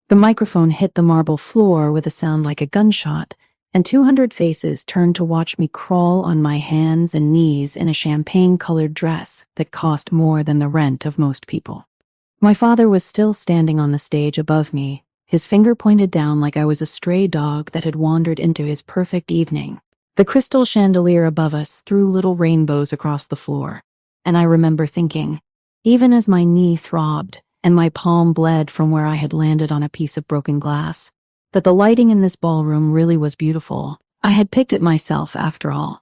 The microphone hit the marble floor with a sound like a gunshot, and 200 faces turned to watch me crawl on my hands and knees in a champagne-colored dress that cost more than the rent of most people. My father was still standing on the stage above me, his finger pointed down like I was a stray dog that had wandered into his perfect evening. The crystal chandelier above us threw little rainbows across the floor, and I remember thinking, even as my knee throbbed and my palm bled from where I had landed on a piece of broken glass, that the lighting in this ballroom really was beautiful. I had picked it myself, after all.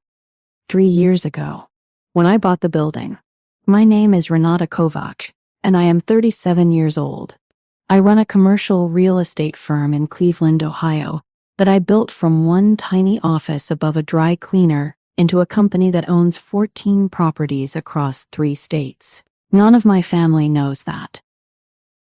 3 years ago, when I bought the building. My name is Renata Kovac, and I am 37 years old. I run a commercial real estate firm in Cleveland, Ohio, that I built from one tiny office above a dry cleaner into a company that owns 14 properties across 3 states. None of my family knows that.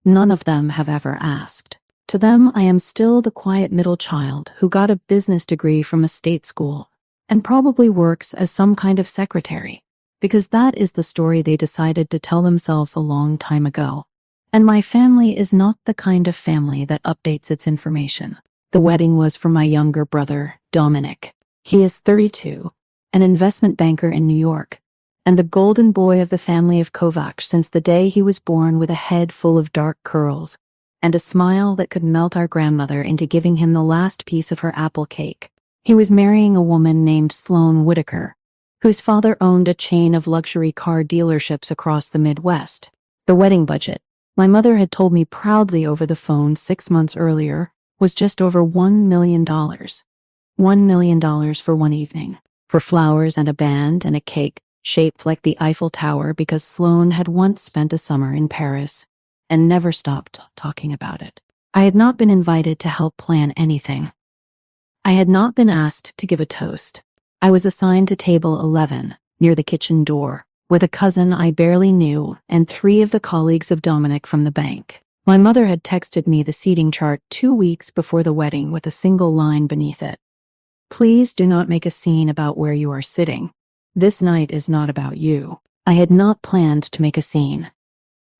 None of them have ever asked. To them, I am still the quiet middle child who got a business degree from a state school and probably works as some kind of secretary, because that is the story they decided to tell themselves a long time ago. And my family is not the kind of family that updates its information. The wedding was for my younger brother, Dominic. He is 32, an investment banker in New York, and the golden boy of the family of Kovac since the day he was born, with a head full of dark curls and a smile that could melt our grandmother into giving him the last piece of her apple cake. He was marrying a woman named Sloane Whitaker, whose father owned a chain of luxury car dealerships across the Midwest. The wedding budget, my mother had told me proudly over the phone 6 months earlier, was just over $1 million. $1 million for one evening, for flowers and a band and a cake shaped like the Eiffel Tower, because Sloane had once spent a summer in Paris and never stopped talking about it. I had not been invited to help plan anything. I had not been asked to give a toast. I was assigned to table 11, near the kitchen door, with a cousin I barely knew and 3 of the colleagues of Dominic from the bank. My mother had texted me the seating chart 2 weeks before the wedding with a single line beneath it. Please do not make a scene about where you are sitting. This night is not about you. I had not planned to make a scene.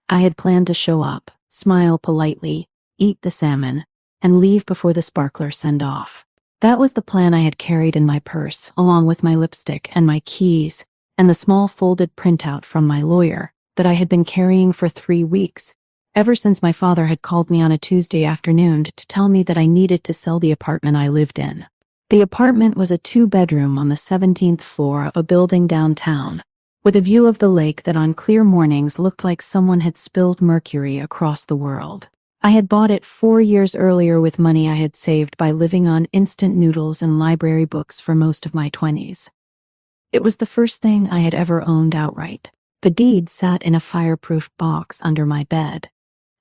I had planned to show up, smile politely, eat the salmon, and leave before the sparkler send-off. That was the plan I had carried in my purse, along with my lipstick and my keys, and the small folded printout from my lawyer that I had been carrying for 3 weeks, ever since my father had called me on a Tuesday afternoon to tell me that I needed to sell the apartment I lived in. The apartment was a 2-bedroom on the 17th floor of a building downtown, with a view of the lake that on clear mornings looked like someone had spilled mercury across the world. I had bought it 4 years earlier with money I had saved by living on instant noodles and library books for most of my 20s. It was the first thing I had ever owned outright. The deed sat in a fireproof box under my bed,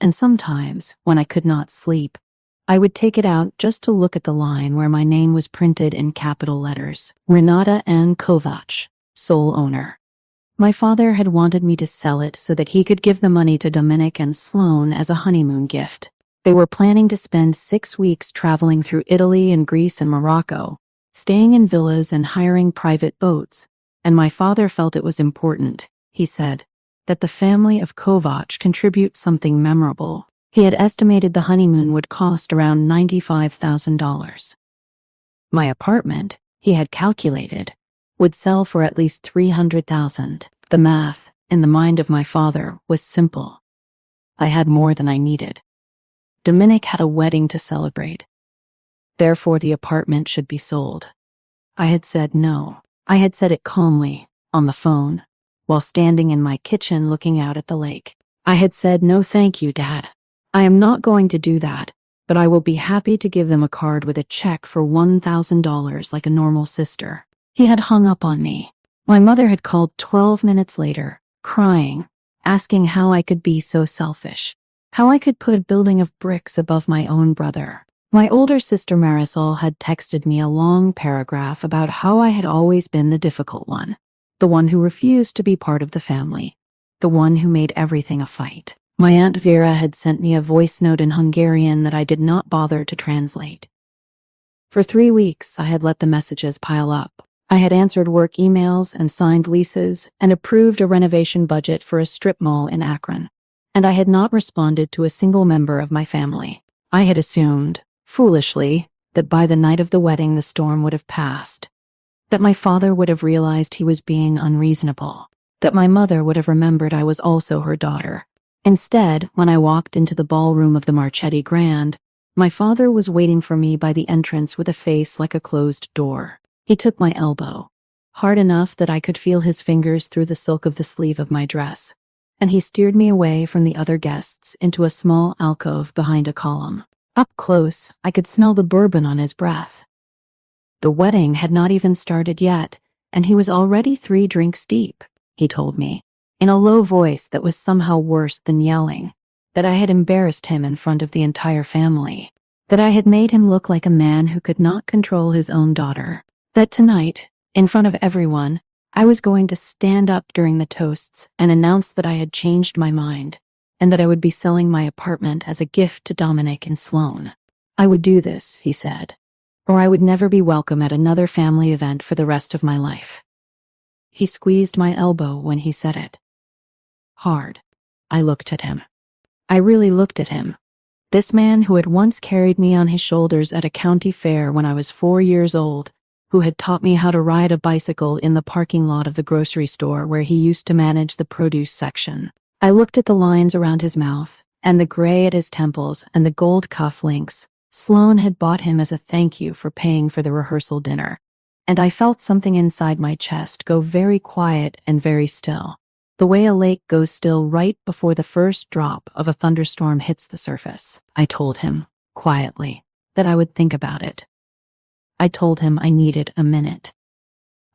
and sometimes, when I could not sleep, I would take it out just to look at the line where my name was printed in capital letters. Renata N. Kovac, sole owner. My father had wanted me to sell it so that he could give the money to Dominic and Sloane as a honeymoon gift. They were planning to spend 6 weeks traveling through Italy and Greece and Morocco, staying in villas and hiring private boats, and my father felt it was important, he said, that the family of Kovac contribute something memorable. He had estimated the honeymoon would cost around $95,000. My apartment, he had calculated, would sell for at least $300,000. The math, in the mind of my father, was simple. I had more than I needed. Dominic had a wedding to celebrate. Therefore, the apartment should be sold. I had said no. I had said it calmly, on the phone, while standing in my kitchen looking out at the lake. I had said, "No thank you, Dad. I am not going to do that, but I will be happy to give them a card with a check for $1,000 like a normal sister." He had hung up on me. My mother had called 12 minutes later, crying, asking how I could be so selfish, how I could put a building of bricks above my own brother. My older sister Marisol had texted me a long paragraph about how I had always been the difficult one, the one who refused to be part of the family, the one who made everything a fight. My Aunt Vera had sent me a voice note in Hungarian that I did not bother to translate. For 3 weeks, I had let the messages pile up. I had answered work emails and signed leases and approved a renovation budget for a strip mall in Akron, and I had not responded to a single member of my family. I had assumed, foolishly, that by the night of the wedding the storm would have passed, that my father would have realized he was being unreasonable, that my mother would have remembered I was also her daughter. Instead, when I walked into the ballroom of the Marchetti Grand, my father was waiting for me by the entrance with a face like a closed door. He took my elbow, hard enough that I could feel his fingers through the silk of the sleeve of my dress, and he steered me away from the other guests into a small alcove behind a column. Up close, I could smell the bourbon on his breath. The wedding had not even started yet, and he was already 3 drinks deep, he told me, in a low voice that was somehow worse than yelling, that I had embarrassed him in front of the entire family, that I had made him look like a man who could not control his own daughter, that tonight, in front of everyone, I was going to stand up during the toasts and announce that I had changed my mind, and that I would be selling my apartment as a gift to Dominic and Sloane. I would do this, he said, or I would never be welcome at another family event for the rest of my life. He squeezed my elbow when he said it. Hard. I looked at him. I really looked at him. This man who had once carried me on his shoulders at a county fair when I was 4 years old, who had taught me how to ride a bicycle in the parking lot of the grocery store where he used to manage the produce section. I looked at the lines around his mouth, and the gray at his temples, and the gold cuff links Sloane had bought him as a thank you for paying for the rehearsal dinner, and I felt something inside my chest go very quiet and very still, the way a lake goes still right before the first drop of a thunderstorm hits the surface. I told him, quietly, that I would think about it. I told him I needed a minute.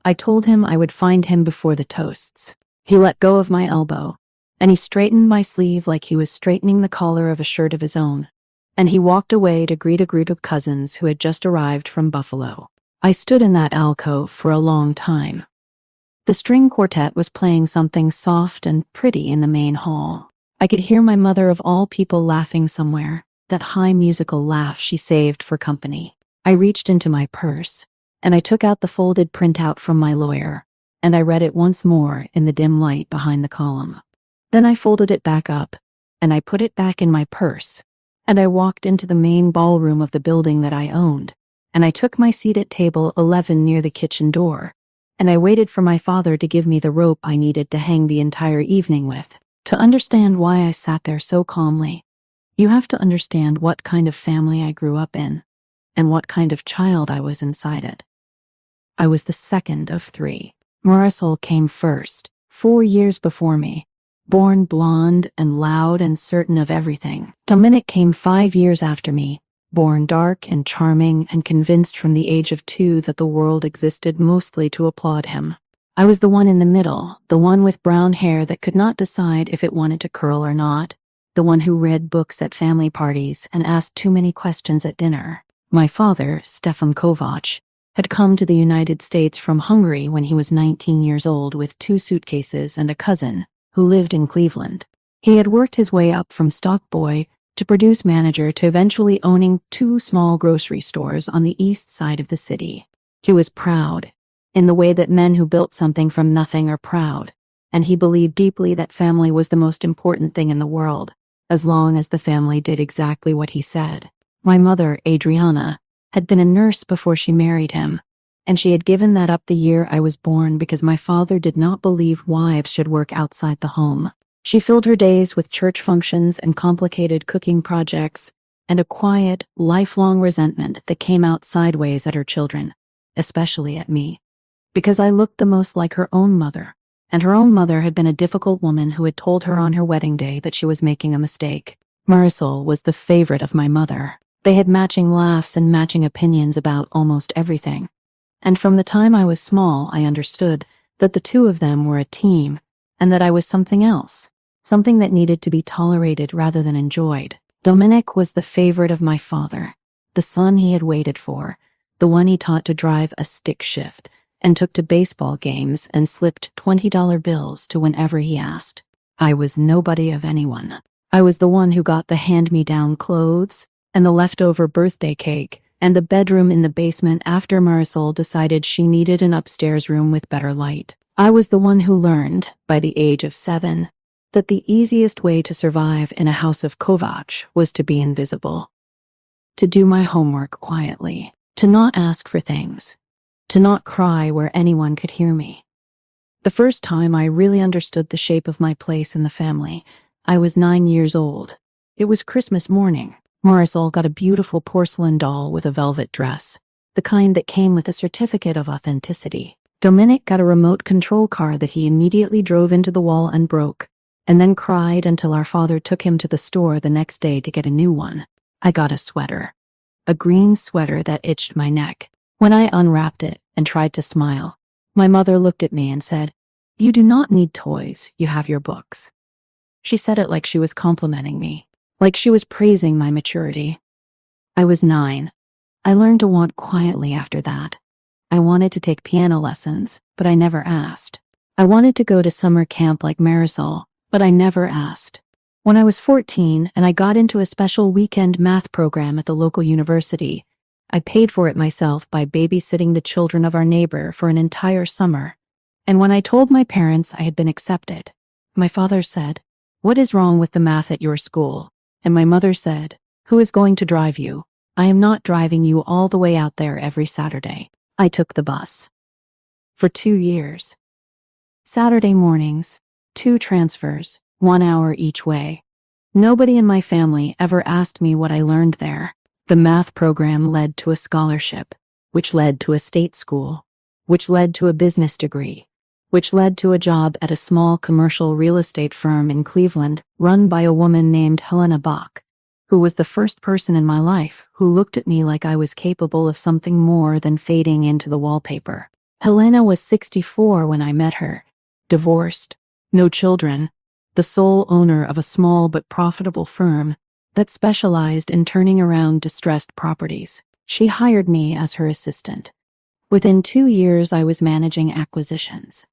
I told him I would find him before the toasts. He let go of my elbow, and he straightened my sleeve like he was straightening the collar of a shirt of his own, and he walked away to greet a group of cousins who had just arrived from Buffalo. I stood in that alcove for a long time. The string quartet was playing something soft and pretty in the main hall. I could hear my mother of all people laughing somewhere, that high musical laugh she saved for company. I reached into my purse, and I took out the folded printout from my lawyer, and I read it once more in the dim light behind the column. Then I folded it back up, and I put it back in my purse, and I walked into the main ballroom of the building that I owned, and I took my seat at table 11 near the kitchen door, and I waited for my father to give me the rope I needed to hang the entire evening with. To understand why I sat there so calmly, you have to understand what kind of family I grew up in, and what kind of child I was inside it. I was the second of 3. Marisol came first, 4 years before me, born blonde and loud and certain of everything. Dominic came 5 years after me, born dark and charming and convinced from the age of 2 that the world existed mostly to applaud him. I was the one in the middle, the one with brown hair that could not decide if it wanted to curl or not, the one who read books at family parties and asked too many questions at dinner. My father, Stefan Kovac, had come to the United States from Hungary when he was 19 years old with 2 suitcases and a cousin who lived in Cleveland. He had worked his way up from stock boy to produce manager to eventually owning 2 small grocery stores on the east side of the city. He was proud, in the way that men who built something from nothing are proud, and he believed deeply that family was the most important thing in the world, as long as the family did exactly what he said. My mother, Adriana, had been a nurse before she married him, and she had given that up the year I was born because my father did not believe wives should work outside the home. She filled her days with church functions and complicated cooking projects, and a quiet, lifelong resentment that came out sideways at her children, especially at me, because I looked the most like her own mother, and her own mother had been a difficult woman who had told her on her wedding day that she was making a mistake. Marisol was the favorite of my mother. They had matching laughs and matching opinions about almost everything. And from the time I was small, I understood that the 2 of them were a team, and that I was something else, something that needed to be tolerated rather than enjoyed. Dominic was the favorite of my father, the son he had waited for, the one he taught to drive a stick shift, and took to baseball games and slipped $20 bills to whenever he asked. I was nobody of anyone. I was the one who got the hand-me-down clothes, and the leftover birthday cake, and the bedroom in the basement after Marisol decided she needed an upstairs room with better light. I was the one who learned, by the age of 7, that the easiest way to survive in a house of Kovac was to be invisible. to do my homework quietly, to not ask for things, to not cry where anyone could hear me. The first time I really understood the shape of my place in the family, I was 9 years old. It was Christmas morning. Marisol got a beautiful porcelain doll with a velvet dress, the kind that came with a certificate of authenticity. Dominic got a remote control car that he immediately drove into the wall and broke, and then cried until our father took him to the store the next day to get a new one. I got a sweater. A green sweater that itched my neck. When I unwrapped it and tried to smile, my mother looked at me and said, "You do not need toys, you have your books." She said it like she was complimenting me, like she was praising my maturity. I was 9. I learned to want quietly after that. I wanted to take piano lessons, but I never asked. I wanted to go to summer camp like Marisol, but I never asked. When I was 14 and I got into a special weekend math program at the local university, I paid for it myself by babysitting the children of our neighbor for an entire summer. And when I told my parents I had been accepted, my father said, "What is wrong with the math at your school?" And my mother said, "Who is going to drive you? I am not driving you all the way out there every Saturday." I took the bus. For 2 years. Saturday mornings, 2 transfers, 1 hour each way. Nobody in my family ever asked me what I learned there. The math program led to a scholarship, which led to a state school, which led to a business degree, which led to a job at a small commercial real estate firm in Cleveland run by a woman named Helena Bach, who was the first person in my life who looked at me like I was capable of something more than fading into the wallpaper. Helena was 64 when I met her, divorced, no children, the sole owner of a small but profitable firm that specialized in turning around distressed properties. She hired me as her assistant. Within 2 years, I was managing acquisitions.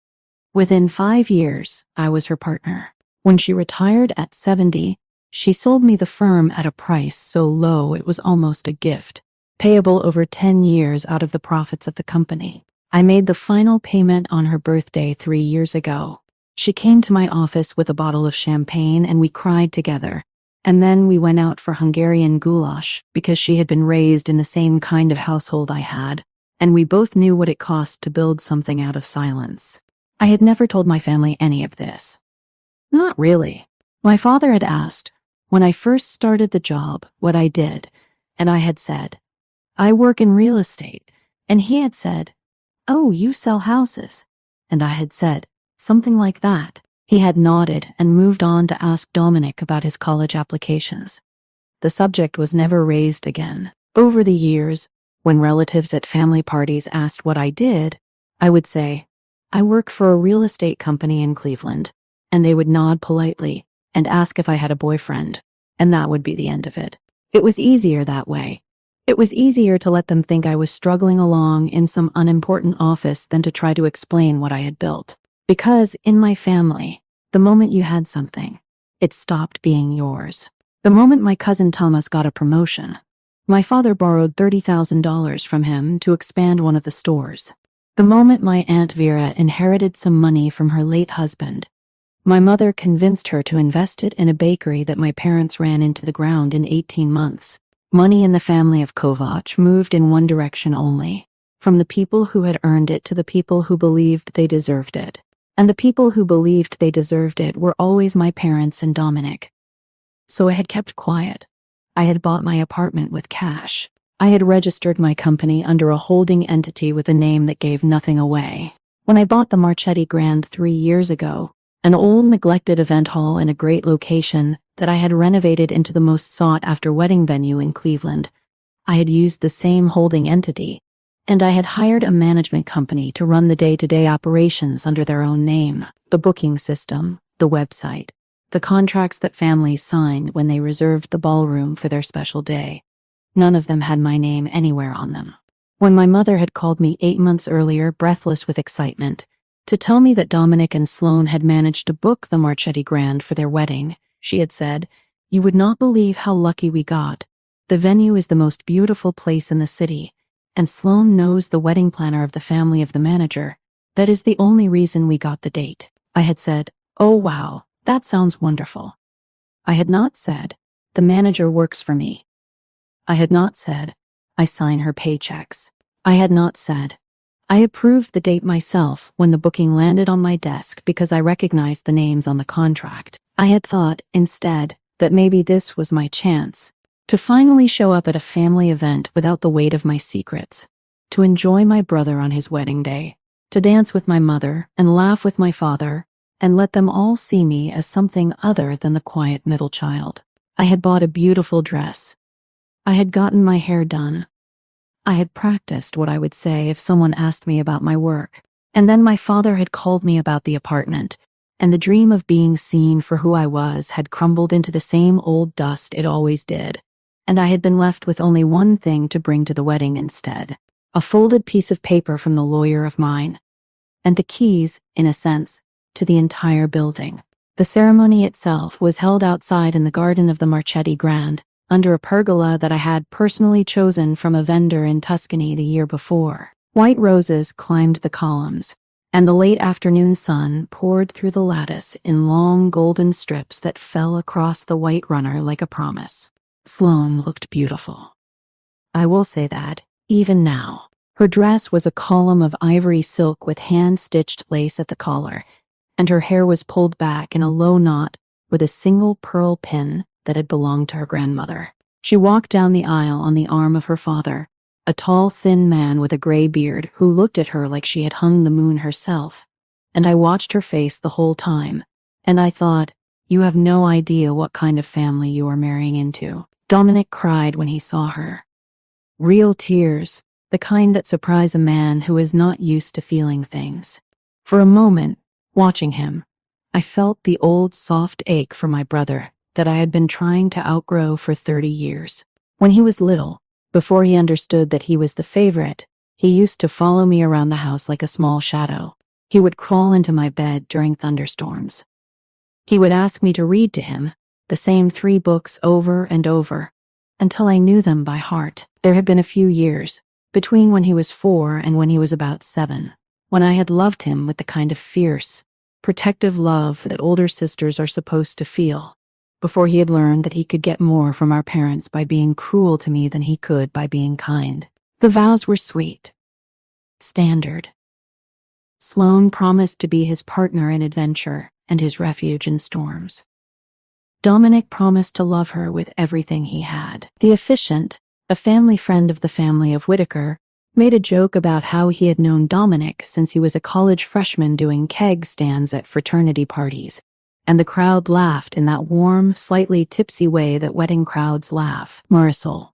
Within 5 years, I was her partner. When she retired at 70, she sold me the firm at a price so low it was almost a gift, payable over 10 years out of the profits of the company. I made the final payment on her birthday 3 years ago. She came to my office with a bottle of champagne and we cried together. And then we went out for Hungarian goulash because she had been raised in the same kind of household I had, and we both knew what it cost to build something out of silence. I had never told my family any of this. Not really. My father had asked, when I first started the job, what I did, and I had said, "I work in real estate," and he had said, "Oh, you sell houses," and I had said, something like that. He had nodded and moved on to ask Dominic about his college applications. The subject was never raised again. Over the years, when relatives at family parties asked what I did, I would say, "I work for a real estate company in Cleveland," and they would nod politely and ask if I had a boyfriend, and that would be the end of it. It was easier that way. It was easier to let them think I was struggling along in some unimportant office than to try to explain what I had built. Because in my family, the moment you had something, it stopped being yours. The moment my cousin Thomas got a promotion, my father borrowed $30,000 from him to expand one of the stores. The moment my Aunt Vera inherited some money from her late husband, my mother convinced her to invest it in a bakery that my parents ran into the ground in 18 months. Money in the family of Kovac moved in one direction only, from the people who had earned it to the people who believed they deserved it. And the people who believed they deserved it were always my parents and Dominic. So I had kept quiet. I had bought my apartment with cash. I had registered my company under a holding entity with a name that gave nothing away. When I bought the Marchetti Grand 3 years ago, an old neglected event hall in a great location that I had renovated into the most sought-after wedding venue in Cleveland, I had used the same holding entity, and I had hired a management company to run the day-to-day operations under their own name, the booking system, the website, the contracts that families signed when they reserved the ballroom for their special day. None of them had my name anywhere on them. When my mother had called me 8 months earlier, breathless with excitement, to tell me that Dominic and Sloane had managed to book the Marchetti Grand for their wedding, she had said, "You would not believe how lucky we got. The venue is the most beautiful place in the city, and Sloane knows the wedding planner of the family of the manager. That is the only reason we got the date." I had said, "Oh wow, that sounds wonderful." I had not said, "The manager works for me." I had not said, I sign her paychecks. I had not said, I approved the date myself when the booking landed on my desk because I recognized the names on the contract. I had thought, instead, that maybe this was my chance to finally show up at a family event without the weight of my secrets, to enjoy my brother on his wedding day, to dance with my mother and laugh with my father, and let them all see me as something other than the quiet middle child. I had bought a beautiful dress. I had gotten my hair done. I had practiced what I would say if someone asked me about my work. And then my father had called me about the apartment, and the dream of being seen for who I was had crumbled into the same old dust it always did. And I had been left with only one thing to bring to the wedding instead: a folded piece of paper from the lawyer of mine, and the keys, in a sense, to the entire building. The ceremony itself was held outside in the garden of the Marchetti Grand, under a pergola that I had personally chosen from a vendor in Tuscany the year before. White roses climbed the columns, and the late afternoon sun poured through the lattice in long golden strips that fell across the white runner like a promise. Sloane looked beautiful. I will say that, even now. Her dress was a column of ivory silk with hand-stitched lace at the collar, and her hair was pulled back in a low knot with a single pearl pin that had belonged to her grandmother. She walked down the aisle on the arm of her father, a tall, thin man with a gray beard who looked at her like she had hung the moon herself. And I watched her face the whole time, and I thought, you have no idea what kind of family you are marrying into. Dominic cried when he saw her. Real tears, the kind that surprise a man who is not used to feeling things. For a moment, watching him, I felt the old soft ache for my brother that I had been trying to outgrow for 30 years. When he was little, before he understood that he was the favorite, he used to follow me around the house like a small shadow. He would crawl into my bed during thunderstorms. He would ask me to read to him the same 3 books over and over, until I knew them by heart. There had been a few years, between when he was 4 and when he was about 7, when I had loved him with the kind of fierce, protective love that older sisters are supposed to feel, before he had learned that he could get more from our parents by being cruel to me than he could by being kind. The vows were sweet, standard. Sloane promised to be his partner in adventure and his refuge in storms. Dominic promised to love her with everything he had. The officiant, a family friend of the family of Whitaker, made a joke about how he had known Dominic since he was a college freshman doing keg stands at fraternity parties, and the crowd laughed in that warm, slightly tipsy way that wedding crowds laugh. Marisol,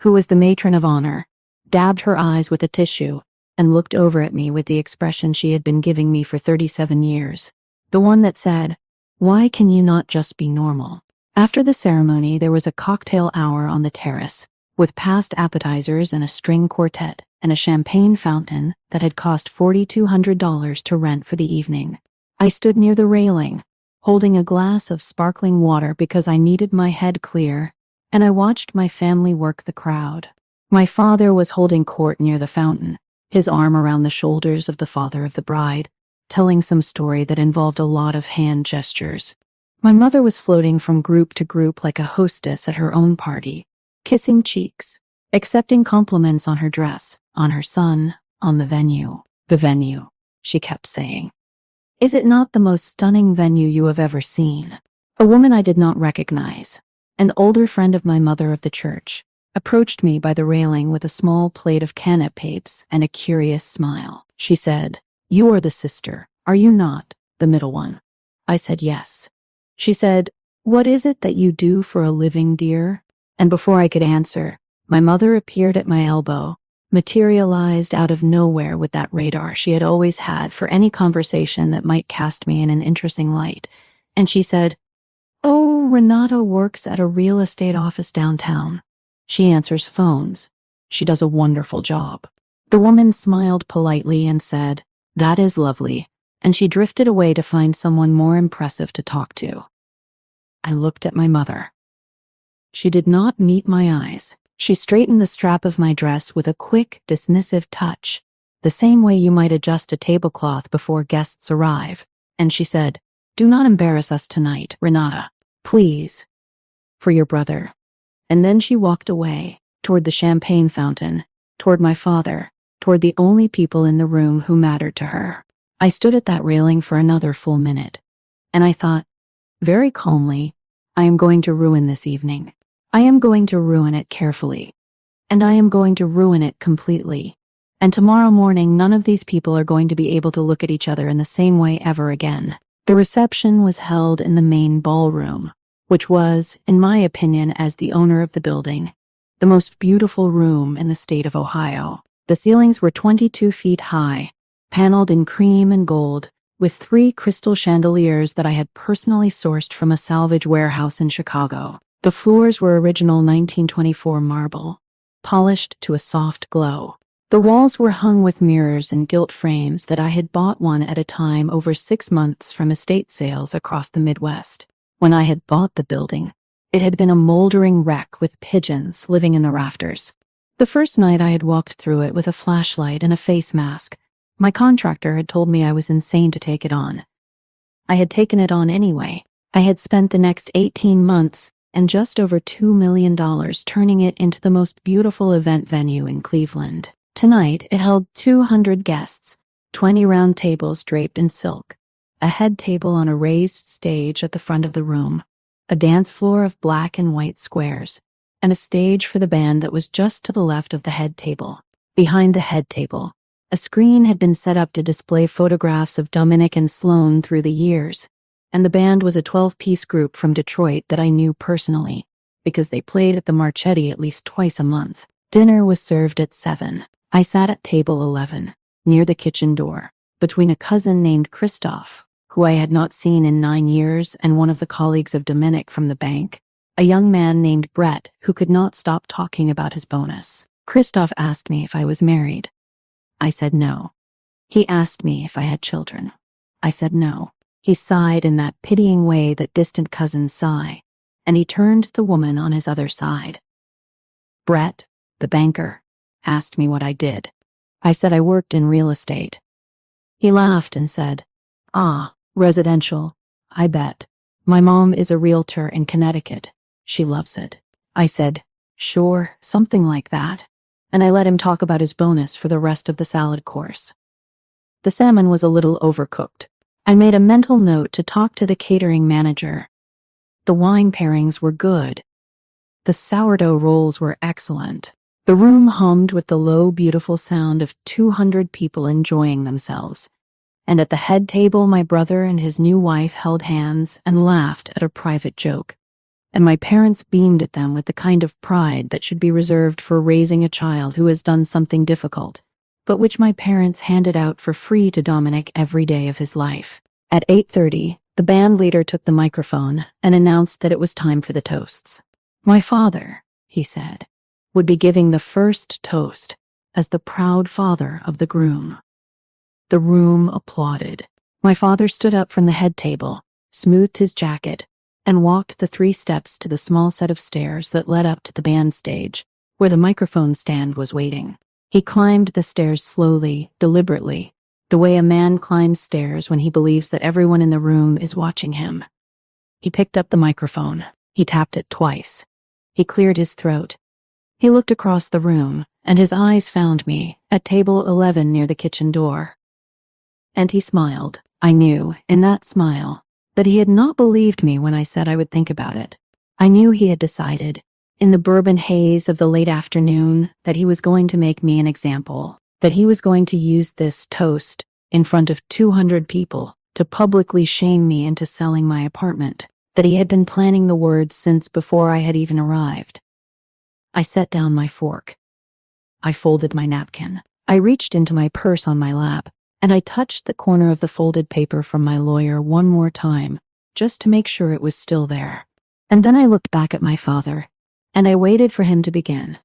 who was the matron of honor, dabbed her eyes with a tissue and looked over at me with the expression she had been giving me for 37 years, the one that said, "Why can you not just be normal?" After the ceremony, there was a cocktail hour on the terrace, with past appetizers and a string quartet and a champagne fountain that had cost $4,200 to rent for the evening. I stood near the railing, holding a glass of sparkling water because I needed my head clear, and I watched my family work the crowd. My father was holding court near the fountain, his arm around the shoulders of the father of the bride, telling some story that involved a lot of hand gestures. My mother was floating from group to group like a hostess at her own party, kissing cheeks, accepting compliments on her dress, on her son, on the venue. The venue, she kept saying. Is it not the most stunning venue you have ever seen? A woman I did not recognize, an older friend of my mother of the church, approached me by the railing with a small plate of canapes and a curious smile. She said, "You are the sister, are you not, the middle one?" I said yes. She said, "What is it that you do for a living, dear?" And before I could answer, my mother appeared at my elbow, materialized out of nowhere with that radar she had always had for any conversation that might cast me in an interesting light. And she said, "Oh, Renata works at a real estate office downtown. She answers phones. She does a wonderful job." The woman smiled politely and said, "That is lovely," and she drifted away to find someone more impressive to talk to. I looked at my mother. She did not meet my eyes. She straightened the strap of my dress with a quick, dismissive touch, the same way you might adjust a tablecloth before guests arrive, and she said, "Do not embarrass us tonight, Renata. Please. For your brother." And then she walked away, toward the champagne fountain, toward my father, toward the only people in the room who mattered to her. I stood at that railing for another full minute, and I thought, very calmly, I am going to ruin this evening. I am going to ruin it carefully. And I am going to ruin it completely. And tomorrow morning, none of these people are going to be able to look at each other in the same way ever again. The reception was held in the main ballroom, which was, in my opinion as the owner of the building, the most beautiful room in the state of Ohio. The ceilings were 22 feet high, paneled in cream and gold, with 3 crystal chandeliers that I had personally sourced from a salvage warehouse in Chicago. The floors were original 1924 marble, polished to a soft glow. The walls were hung with mirrors and gilt frames that I had bought one at a time over 6 months from estate sales across the Midwest. When I had bought the building, it had been a moldering wreck with pigeons living in the rafters. The first night I had walked through it with a flashlight and a face mask. My contractor had told me I was insane to take it on. I had taken it on anyway. I had spent the next 18 months and just over $2 million turning it into the most beautiful event venue in Cleveland. Tonight, it held 200 guests, 20 round tables draped in silk, a head table on a raised stage at the front of the room, a dance floor of black and white squares, and a stage for the band that was just to the left of the head table. Behind the head table, a screen had been set up to display photographs of Dominic and Sloan through the years, and the band was a 12-piece group from Detroit that I knew personally, because they played at the Marchetti at least twice a month. Dinner was served at 7. I sat at table 11, near the kitchen door, between a cousin named Christoph, who I had not seen in 9 years, and one of the colleagues of Dominic from the bank, a young man named Brett who could not stop talking about his bonus. Christoph asked me if I was married. I said no. He asked me if I had children. I said no. He sighed in that pitying way that distant cousins sigh, and he turned to the woman on his other side. Brett, the banker, asked me what I did. I said I worked in real estate. He laughed and said, "Ah, residential, I bet. My mom is a realtor in Connecticut. She loves it." I said, "Sure, something like that." And I let him talk about his bonus for the rest of the salad course. The salmon was a little overcooked. I made a mental note to talk to the catering manager. The wine pairings were good. The sourdough rolls were excellent. The room hummed with the low, beautiful sound of 200 people enjoying themselves. And at the head table, my brother and his new wife held hands and laughed at a private joke. And my parents beamed at them with the kind of pride that should be reserved for raising a child who has done something difficult, but which my parents handed out for free to Dominic every day of his life. At 8:30, the band leader took the microphone and announced that it was time for the toasts. My father, he said, would be giving the first toast as the proud father of the groom. The room applauded. My father stood up from the head table, smoothed his jacket, and walked the 3 steps to the small set of stairs that led up to the band stage, where the microphone stand was waiting. He climbed the stairs slowly, deliberately, the way a man climbs stairs when he believes that everyone in the room is watching him. He picked up the microphone. He tapped it twice. He cleared his throat. He looked across the room, and his eyes found me, at table 11 near the kitchen door. And he smiled. I knew, in that smile, that he had not believed me when I said I would think about it. I knew he had decided, in the bourbon haze of the late afternoon, that he was going to make me an example, that he was going to use this toast, in front of 200 people, to publicly shame me into selling my apartment, that he had been planning the words since before I had even arrived. I set down my fork. I folded my napkin. I reached into my purse on my lap, and I touched the corner of the folded paper from my lawyer one more time, just to make sure it was still there. And then I looked back at my father, and I waited for him to begin.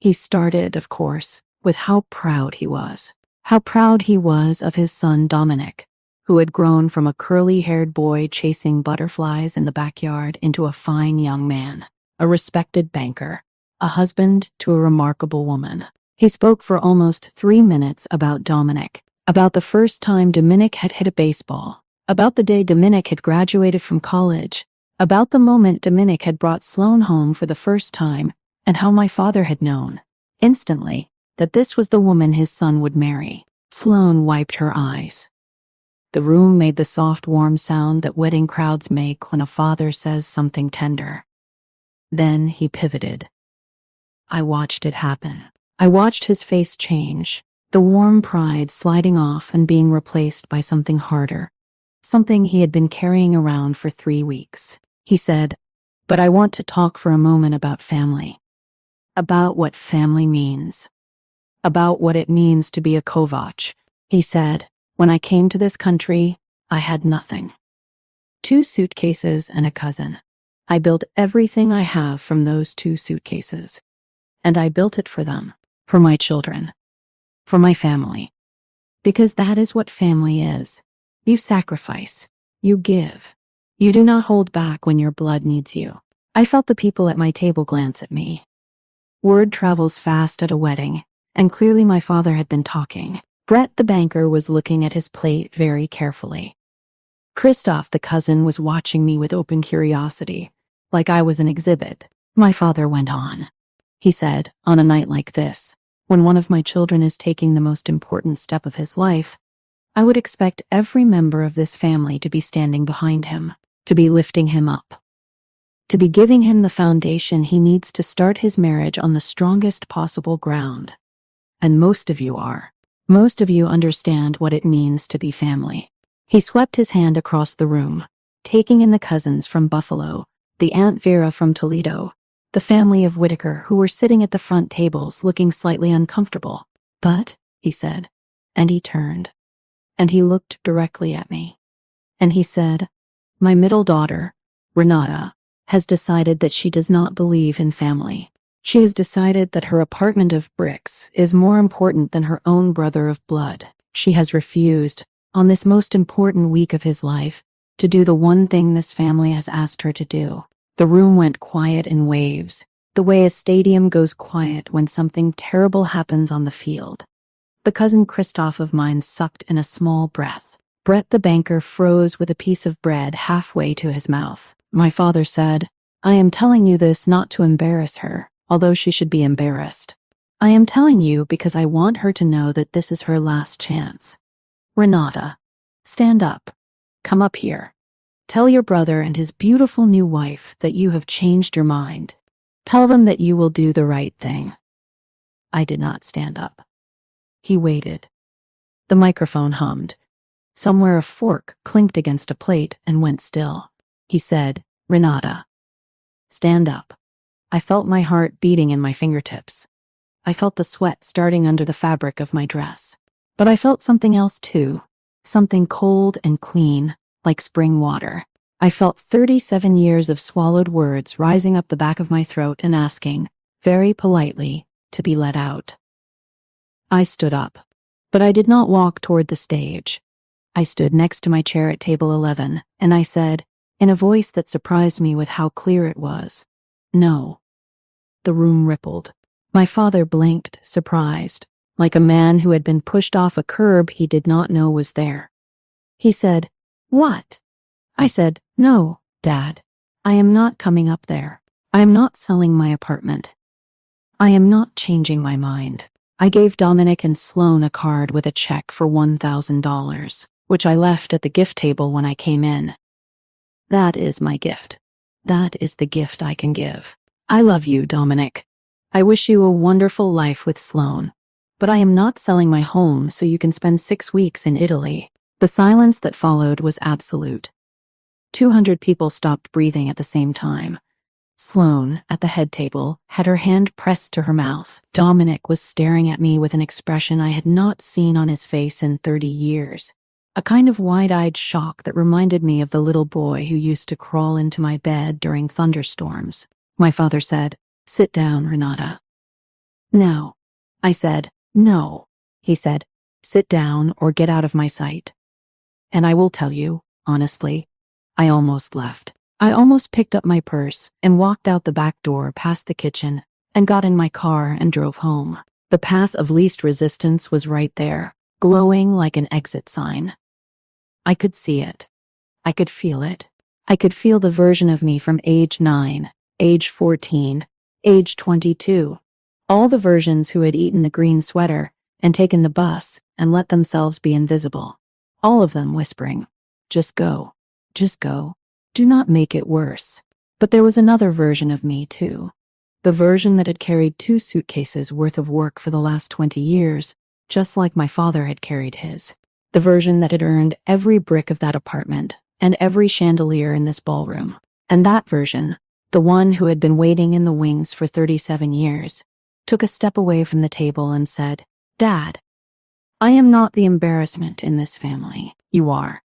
He started, of course, with how proud he was. How proud he was of his son Dominic, who had grown from a curly-haired boy chasing butterflies in the backyard into a fine young man, a respected banker, a husband to a remarkable woman. He spoke for almost 3 minutes about Dominic, about the first time Dominic had hit a baseball, about the day Dominic had graduated from college, About the moment Dominic had brought Sloane home for the first time, and how my father had known, instantly, that this was the woman his son would marry. Sloane wiped her eyes. The room made the soft, warm sound that wedding crowds make when a father says something tender. Then he pivoted. I watched it happen. I watched his face change, the warm pride sliding off and being replaced by something harder, something he had been carrying around for 3 weeks. He said, "But I want to talk for a moment about family. About what family means. About what it means to be a Kovac." He said, "When I came to this country, I had nothing. 2 suitcases and a cousin. I built everything I have from those 2 suitcases. And I built it for them, for my children, for my family. Because that is what family is. You sacrifice, you give. You do not hold back when your blood needs you." I felt the people at my table glance at me. Word travels fast at a wedding, and clearly my father had been talking. Brett the banker was looking at his plate very carefully. Christoph the cousin was watching me with open curiosity, like I was an exhibit. My father went on. He said, "On a night like this, when one of my children is taking the most important step of his life, I would expect every member of this family to be standing behind him, to be lifting him up, to be giving him the foundation he needs to start his marriage on the strongest possible ground. And most of you are. Most of you understand what it means to be family." He swept his hand across the room, taking in the cousins from Buffalo, the Aunt Vera from Toledo, the family of Whitaker who were sitting at the front tables looking slightly uncomfortable. "But," he said, and he turned, and he looked directly at me, and he said, "My middle daughter, Renata, has decided that she does not believe in family. She has decided that her apartment of bricks is more important than her own brother of blood. She has refused, on this most important week of his life, to do the one thing this family has asked her to do." The room went quiet in waves, the way a stadium goes quiet when something terrible happens on the field. The cousin Christoph of mine sucked in a small breath. Brett the banker froze with a piece of bread halfway to his mouth. My father said, "I am telling you this not to embarrass her, although she should be embarrassed. I am telling you because I want her to know that this is her last chance. Renata, stand up. Come up here. Tell your brother and his beautiful new wife that you have changed your mind. Tell them that you will do the right thing." I did not stand up. He waited. The microphone hummed. Somewhere a fork clinked against a plate and went still. He said, "Renata, stand up." I felt my heart beating in my fingertips. I felt the sweat starting under the fabric of my dress. But I felt something else too, something cold and clean, like spring water. I felt 37 years of swallowed words rising up the back of my throat and asking, very politely, to be let out. I stood up, but I did not walk toward the stage. I stood next to my chair at table 11, and I said, in a voice that surprised me with how clear it was, "No." The room rippled. My father blinked, surprised, like a man who had been pushed off a curb he did not know was there. He said, "What?" I said, "No, Dad. I am not coming up there. I am not selling my apartment. I am not changing my mind." I gave Dominic and Sloane a card with a check for $1,000, which I left at the gift table when I came in. That is my gift. That is the gift I can give. I love you, Dominic. I wish you a wonderful life with Sloane. But I am not selling my home so you can spend 6 weeks in Italy. The silence that followed was absolute. 200 people stopped breathing at the same time. Sloane, at the head table, had her hand pressed to her mouth. Dominic was staring at me with an expression I had not seen on his face in 30 years. A kind of wide-eyed shock that reminded me of the little boy who used to crawl into my bed during thunderstorms. My father said, "Sit down, Renata." "No." I said, "No." He said, "Sit down or get out of my sight." And I will tell you, honestly, I almost left. I almost picked up my purse and walked out the back door past the kitchen and got in my car and drove home. The path of least resistance was right there, glowing like an exit sign. I could see it. I could feel it. I could feel the version of me from age 9, age 14, age 22. All the versions who had eaten the green sweater and taken the bus and let themselves be invisible. All of them whispering, just go, just go. Do not make it worse. But there was another version of me too. The version that had carried 2 suitcases worth of work for the last 20 years, just like my father had carried his. The version that had earned every brick of that apartment and every chandelier in this ballroom. And that version, the one who had been waiting in the wings for 37 years, took a step away from the table and said, Dad, I am not the embarrassment in this family. You are.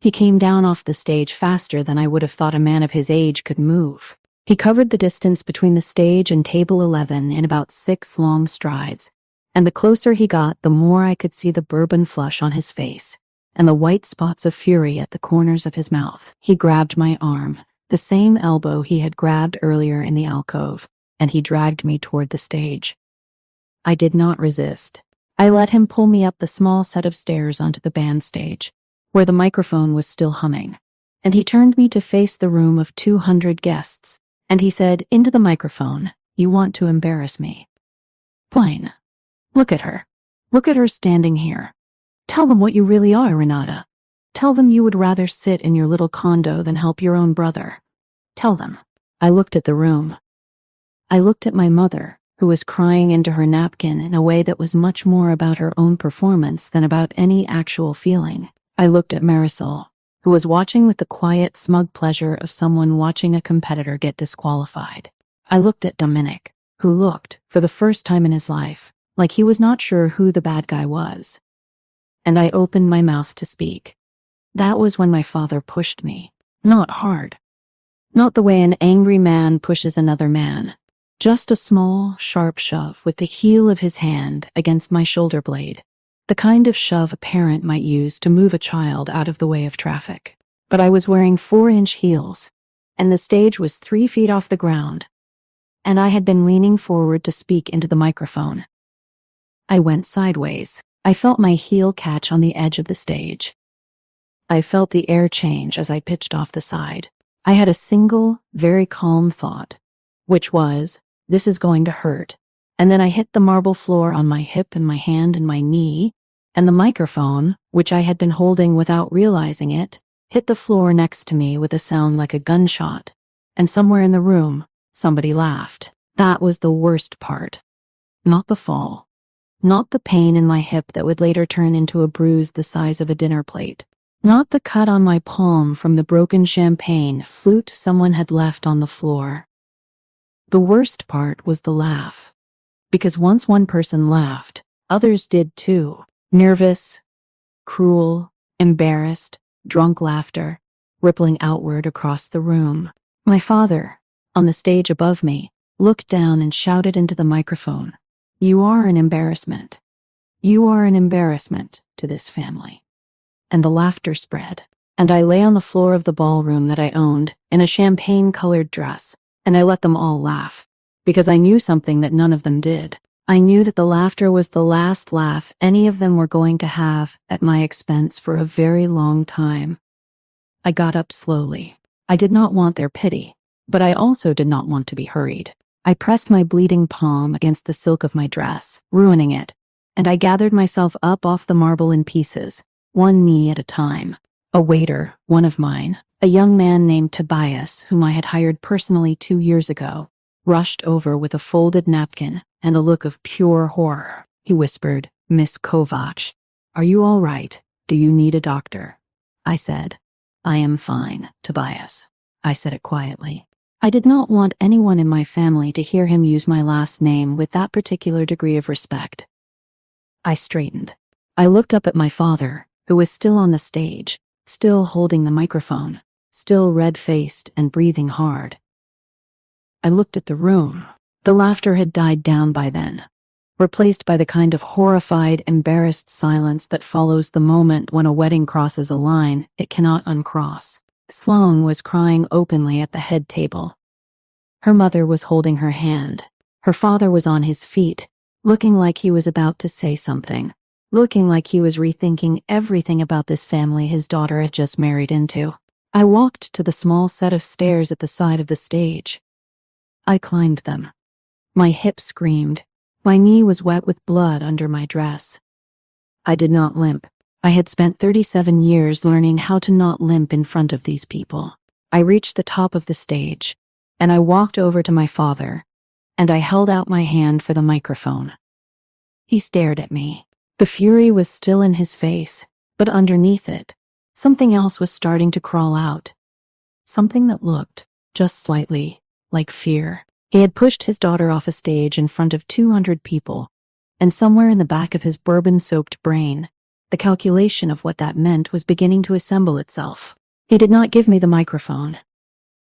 He came down off the stage faster than I would have thought a man of his age could move. He covered the distance between the stage and table 11 in about 6 long strides, and the closer he got, the more I could see the bourbon flush on his face and the white spots of fury at the corners of his mouth. He grabbed my arm, the same elbow he had grabbed earlier in the alcove, and he dragged me toward the stage. I did not resist. I let him pull me up the small set of stairs onto the band stage, where the microphone was still humming, and he turned me to face the room of 200 guests, and he said into the microphone, You want to embarrass me. Plain. Look at her. Look at her standing here. Tell them what you really are, Renata. Tell them you would rather sit in your little condo than help your own brother. Tell them. I looked at the room. I looked at my mother, who was crying into her napkin in a way that was much more about her own performance than about any actual feeling. I looked at Marisol, who was watching with the quiet, smug pleasure of someone watching a competitor get disqualified. I looked at Dominic, who looked, for the first time in his life, like he was not sure who the bad guy was. And I opened my mouth to speak. That was when my father pushed me. Not hard. Not the way an angry man pushes another man. Just a small, sharp shove with the heel of his hand against my shoulder blade. The kind of shove a parent might use to move a child out of the way of traffic. But I was wearing 4-inch heels, and the stage was 3 feet off the ground, and I had been leaning forward to speak into the microphone. I went sideways. I felt my heel catch on the edge of the stage. I felt the air change as I pitched off the side. I had a single, very calm thought, which was, this is going to hurt. And then I hit the marble floor on my hip and my hand and my knee, and the microphone, which I had been holding without realizing it, hit the floor next to me with a sound like a gunshot. And somewhere in the room, somebody laughed. That was the worst part. Not the fall. Not the pain in my hip that would later turn into a bruise the size of a dinner plate. Not the cut on my palm from the broken champagne flute someone had left on the floor. The worst part was the laugh. Because once one person laughed, others did too. Nervous, cruel, embarrassed, drunk laughter, rippling outward across the room. My father, on the stage above me, looked down and shouted into the microphone, You are an embarrassment. You are an embarrassment to this family. And the laughter spread, and I lay on the floor of the ballroom that I owned in a champagne-colored dress, and I let them all laugh, because I knew something that none of them did. I knew that the laughter was the last laugh any of them were going to have at my expense for a very long time. I got up slowly. I did not want their pity, but I also did not want to be hurried. I pressed my bleeding palm against the silk of my dress, ruining it, and I gathered myself up off the marble in pieces, one knee at a time. A waiter, one of mine, a young man named Tobias, whom I had hired personally 2 years ago, rushed over with a folded napkin and a look of pure horror. He whispered, Miss Kovacs, are you all right? Do you need a doctor? I said, I am fine, Tobias. I said it quietly. I did not want anyone in my family to hear him use my last name with that particular degree of respect. I straightened. I looked up at my father, who was still on the stage, still holding the microphone, still red-faced and breathing hard. I looked at the room. The laughter had died down by then, replaced by the kind of horrified, embarrassed silence that follows the moment when a wedding crosses a line it cannot uncross. Sloane was crying openly at the head table. Her mother was holding her hand. Her father was on his feet, looking like he was about to say something, looking like he was rethinking everything about this family his daughter had just married into. I walked to the small set of stairs at the side of the stage. I climbed them. My hip screamed. My knee was wet with blood under my dress. I did not limp. I had spent 37 years learning how to not limp in front of these people. I reached the top of the stage, and I walked over to my father, and I held out my hand for the microphone. He stared at me. The fury was still in his face, but underneath it, something else was starting to crawl out. Something that looked, just slightly, like fear. He had pushed his daughter off a stage in front of 200 people, and somewhere in the back of his bourbon-soaked brain, the calculation of what that meant was beginning to assemble itself. He did not give me the microphone.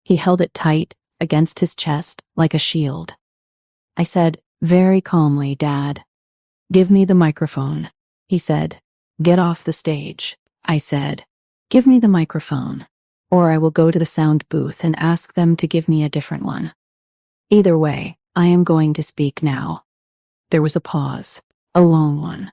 He held it tight against his chest like a shield. I said, very calmly, "Dad, give me the microphone." He said, "Get off the stage." I said, "Give me the microphone, or I will go to the sound booth and ask them to give me a different one. Either way, I am going to speak now." There was a pause, a long one.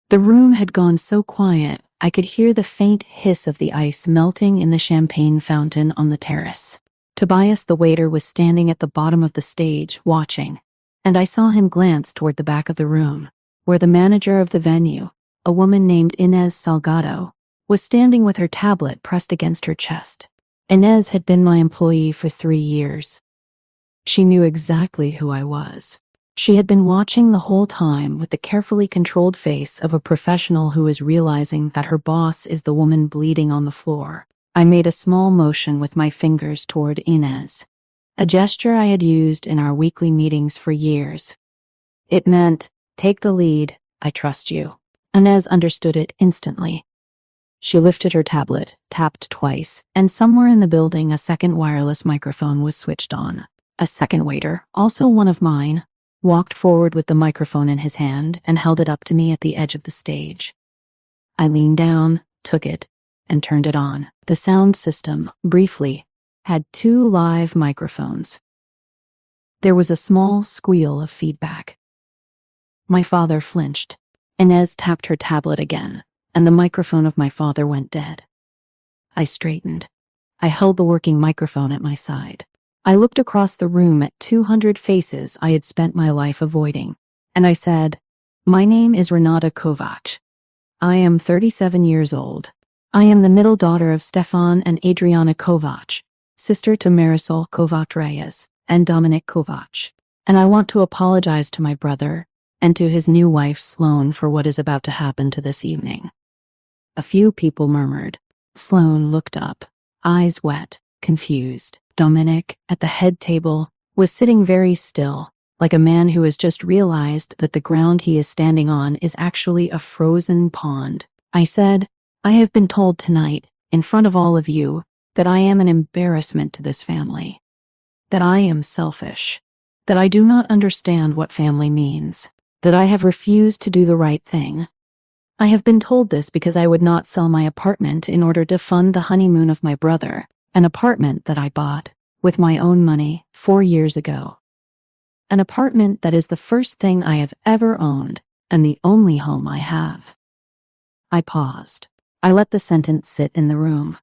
The room had gone so quiet, I could hear the faint hiss of the ice melting in the champagne fountain on the terrace. Tobias, the waiter, was standing at the bottom of the stage, watching, and I saw him glance toward the back of the room, where the manager of the venue, a woman named Inez Salgado, was standing with her tablet pressed against her chest. Inez had been my employee for 3 years. She knew exactly who I was. She had been watching the whole time with the carefully controlled face of a professional who is realizing that her boss is the woman bleeding on the floor. I made a small motion with my fingers toward Inez, a gesture I had used in our weekly meetings for years. It meant, "Take the lead, I trust you." Inez understood it instantly. She lifted her tablet, tapped twice, and somewhere in the building a second wireless microphone was switched on. A second waiter, also one of mine, walked forward with the microphone in his hand and held it up to me at the edge of the stage. I leaned down, took it, and turned it on. The sound system, briefly, had 2 live microphones. There was a small squeal of feedback. My father flinched. Inez tapped her tablet again, and the microphone of my father went dead. I straightened. I held the working microphone at my side. I looked across the room at 200 faces I had spent my life avoiding, and I said, "My name is Renata Kovac. I am 37 years old. I am the middle daughter of Stefan and Adriana Kovac, sister to Marisol Kovac Reyes and Dominic Kovac, and I want to apologize to my brother and to his new wife Sloane for what is about to happen to this evening." A few people murmured. Sloane looked up, eyes wet, confused. Dominic, at the head table, was sitting very still, like a man who has just realized that the ground he is standing on is actually a frozen pond. I said, "I have been told tonight, in front of all of you, that I am an embarrassment to this family. That I am selfish. That I do not understand what family means. That I have refused to do the right thing. I have been told this because I would not sell my apartment in order to fund the honeymoon of my brother, an apartment that I bought, with my own money, 4 years ago. An apartment that is the first thing I have ever owned, and the only home I have." I paused. I let the sentence sit in the room.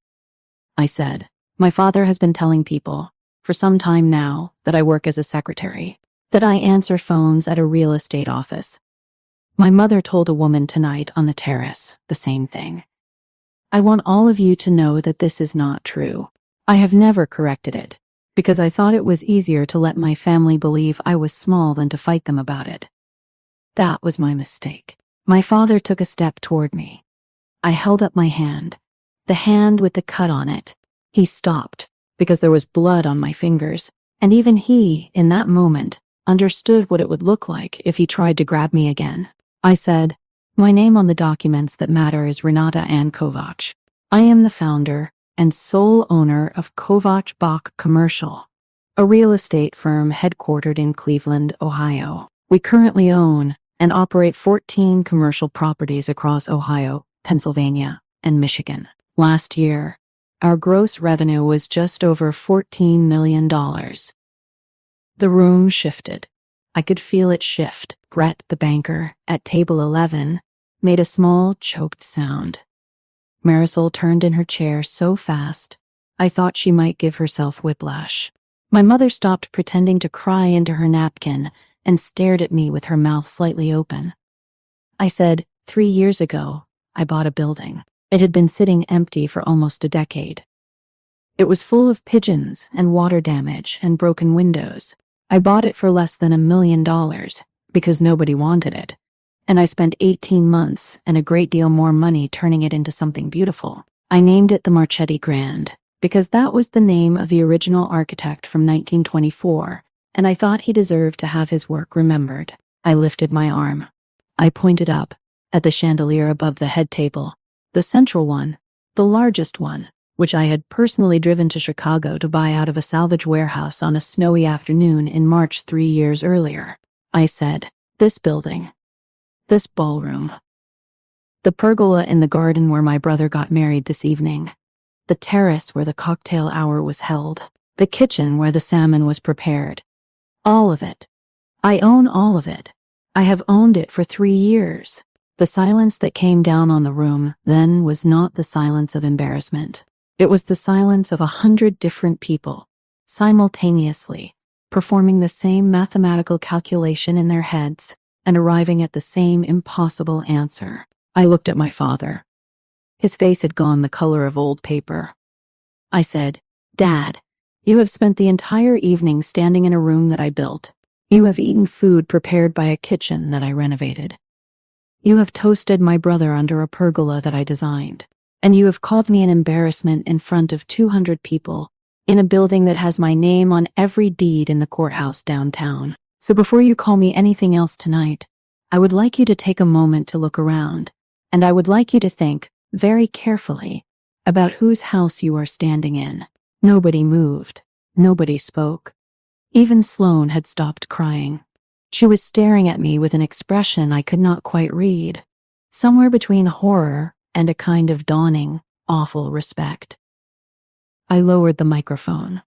I said, "My father has been telling people, for some time now, that I work as a secretary, that I answer phones at a real estate office. My mother told a woman tonight on the terrace the same thing. I want all of you to know that this is not true. I have never corrected it, because I thought it was easier to let my family believe I was small than to fight them about it. That was my mistake." My father took a step toward me. I held up my hand, the hand with the cut on it. He stopped, because there was blood on my fingers, and even he, in that moment, understood what it would look like if he tried to grab me again. I said, "My name on the documents that matter is Renata Ann Kovac. I am the founder and sole owner of Kovac Bach Commercial, a real estate firm headquartered in Cleveland, Ohio. We currently own and operate 14 commercial properties across Ohio, Pennsylvania, and Michigan. Last year, our gross revenue was just over $14 million. The room shifted. I could feel it shift. Brett, the banker, at table 11, made a small, choked sound. Marisol turned in her chair so fast I thought she might give herself whiplash. My mother stopped pretending to cry into her napkin and stared at me with her mouth slightly open. I said, 3 years ago, I bought a building. It had been sitting empty for almost a decade. It was full of pigeons and water damage and broken windows. I bought it for less than $1 million because nobody wanted it. And I spent 18 months and a great deal more money turning it into something beautiful. I named it the Marchetti Grand because that was the name of the original architect from 1924, and I thought he deserved to have his work remembered. I lifted my arm. I pointed up at the chandelier above the head table, the central one, the largest one, which I had personally driven to Chicago to buy out of a salvage warehouse on a snowy afternoon in March 3 years earlier. I said, this building. This ballroom. The pergola in the garden where my brother got married this evening. The terrace where the cocktail hour was held. The kitchen where the salmon was prepared. All of it. I own all of it. I have owned it for 3 years. The silence that came down on the room then was not the silence of embarrassment. It was the silence of 100 different people, simultaneously, performing the same mathematical calculation in their heads and arriving at the same impossible answer. I looked at my father. His face had gone the color of old paper. I said, Dad, you have spent the entire evening standing in a room that I built. You have eaten food prepared by a kitchen that I renovated. You have toasted my brother under a pergola that I designed. And you have called me an embarrassment in front of 200 people in a building that has my name on every deed in the courthouse downtown. So before you call me anything else tonight, I would like you to take a moment to look around, and I would like you to think very carefully about whose house you are standing in. Nobody moved. Nobody spoke. Even Sloane had stopped crying. She was staring at me with an expression I could not quite read, somewhere between horror and a kind of dawning, awful respect. I lowered the microphone.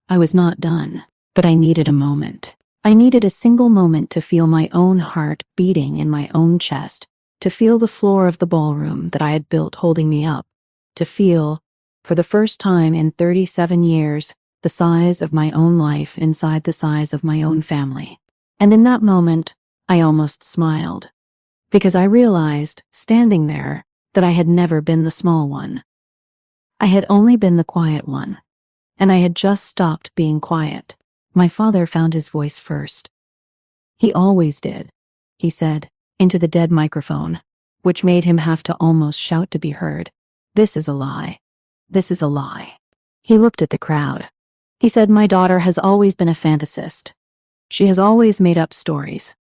I was not done, but I needed a moment. I needed a single moment to feel my own heart beating in my own chest, to feel the floor of the ballroom that I had built holding me up, to feel, for the first time in 37 years, the size of my own life inside the size of my own family. And in that moment, I almost smiled, because I realized, standing there, that I had never been the small one. I had only been the quiet one, and I had just stopped being quiet. My father found his voice first. He always did, he said, into the dead microphone, which made him have to almost shout to be heard. This is a lie. This is a lie. He looked at the crowd. He said, my daughter has always been a fantasist. She has always made up stories.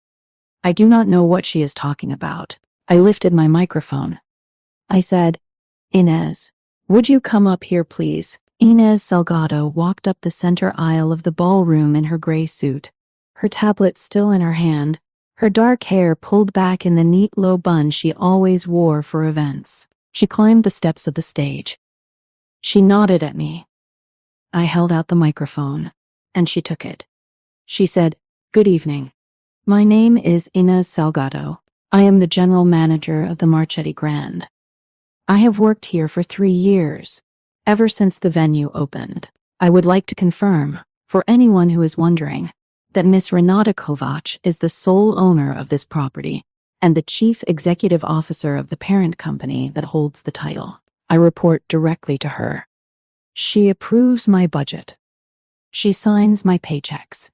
I do not know what she is talking about. I lifted my microphone. I said, Inez, would you come up here, please? Inez Salgado walked up the center aisle of the ballroom in her gray suit, her tablet still in her hand, her dark hair pulled back in the neat low bun she always wore for events. She climbed the steps of the stage. She nodded at me. I held out the microphone, and she took it. She said, Good evening. My name is Inez Salgado. I am the general manager of the Marchetti Grand. I have worked here for 3 years, ever since the venue opened. I would like to confirm, for anyone who is wondering, that Miss Renata Kovac is the sole owner of this property and the chief executive officer of the parent company that holds the title. I report directly to her. She approves my budget. She signs my paychecks.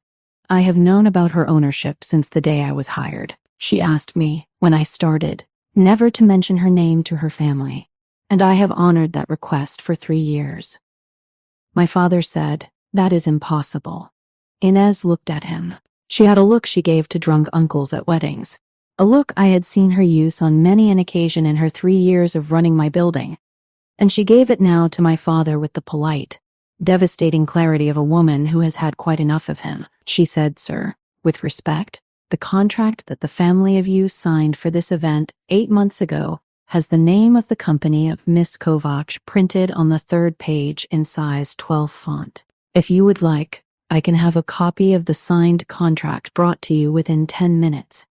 I have known about her ownership since the day I was hired. She asked me, when I started, never to mention her name to her family, and I have honored that request for 3 years. My father said, That is impossible. Inez looked at him. She had a look she gave to drunk uncles at weddings, a look I had seen her use on many an occasion in her 3 years of running my building, and she gave it now to my father with the polite, devastating clarity of a woman who has had quite enough of him. She said, Sir, with respect, the contract that the family of you signed for this event 8 months ago has the name of the company of Miss Kovac printed on the 3rd page in size 12 font. If you would like, I can have a copy of the signed contract brought to you within 10 minutes.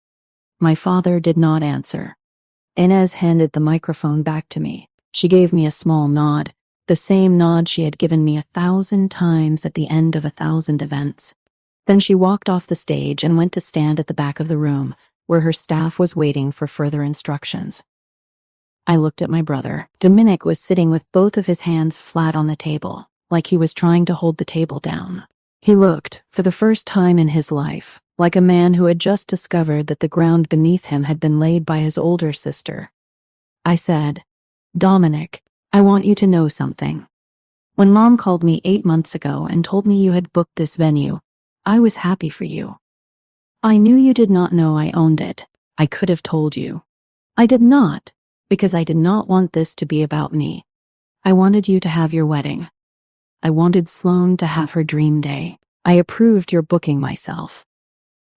My father did not answer. Inez handed the microphone back to me. She gave me a small nod. the same nod she had given me 1,000 times at the end of 1,000 events. Then she walked off the stage and went to stand at the back of the room, where her staff was waiting for further instructions. I looked at my brother. Dominic was sitting with both of his hands flat on the table, like he was trying to hold the table down. He looked, for the first time in his life, like a man who had just discovered that the ground beneath him had been laid by his older sister. I said, "Dominic, I want you to know something. When Mom called me 8 months ago and told me you had booked this venue, I was happy for you. I knew you did not know I owned it. I could have told you. I did not, because I did not want this to be about me. I wanted you to have your wedding. I wanted Sloane to have her dream day. I approved your booking myself.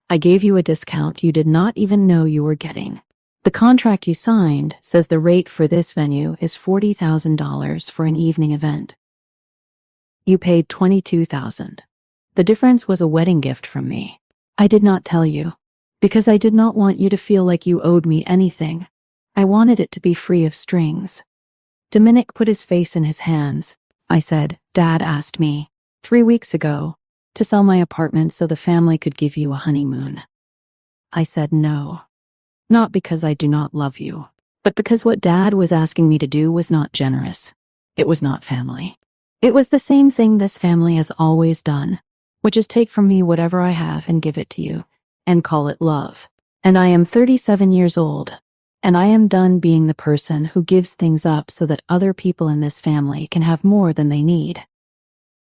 I gave you a discount you did not even know you were getting. The contract you signed says the rate for this venue is $40,000 for an evening event. You paid $22,000. The difference was a wedding gift from me. I did not tell you, because I did not want you to feel like you owed me anything. I wanted it to be free of strings." Dominic put his face in his hands. I said, "Dad asked me, 3 weeks ago, to sell my apartment so the family could give you a honeymoon. I said no. Not because I do not love you, but because what Dad was asking me to do was not generous. It was not family. It was the same thing this family has always done, which is take from me whatever I have and give it to you, and call it love. And I am 37 years old, and I am done being the person who gives things up so that other people in this family can have more than they need."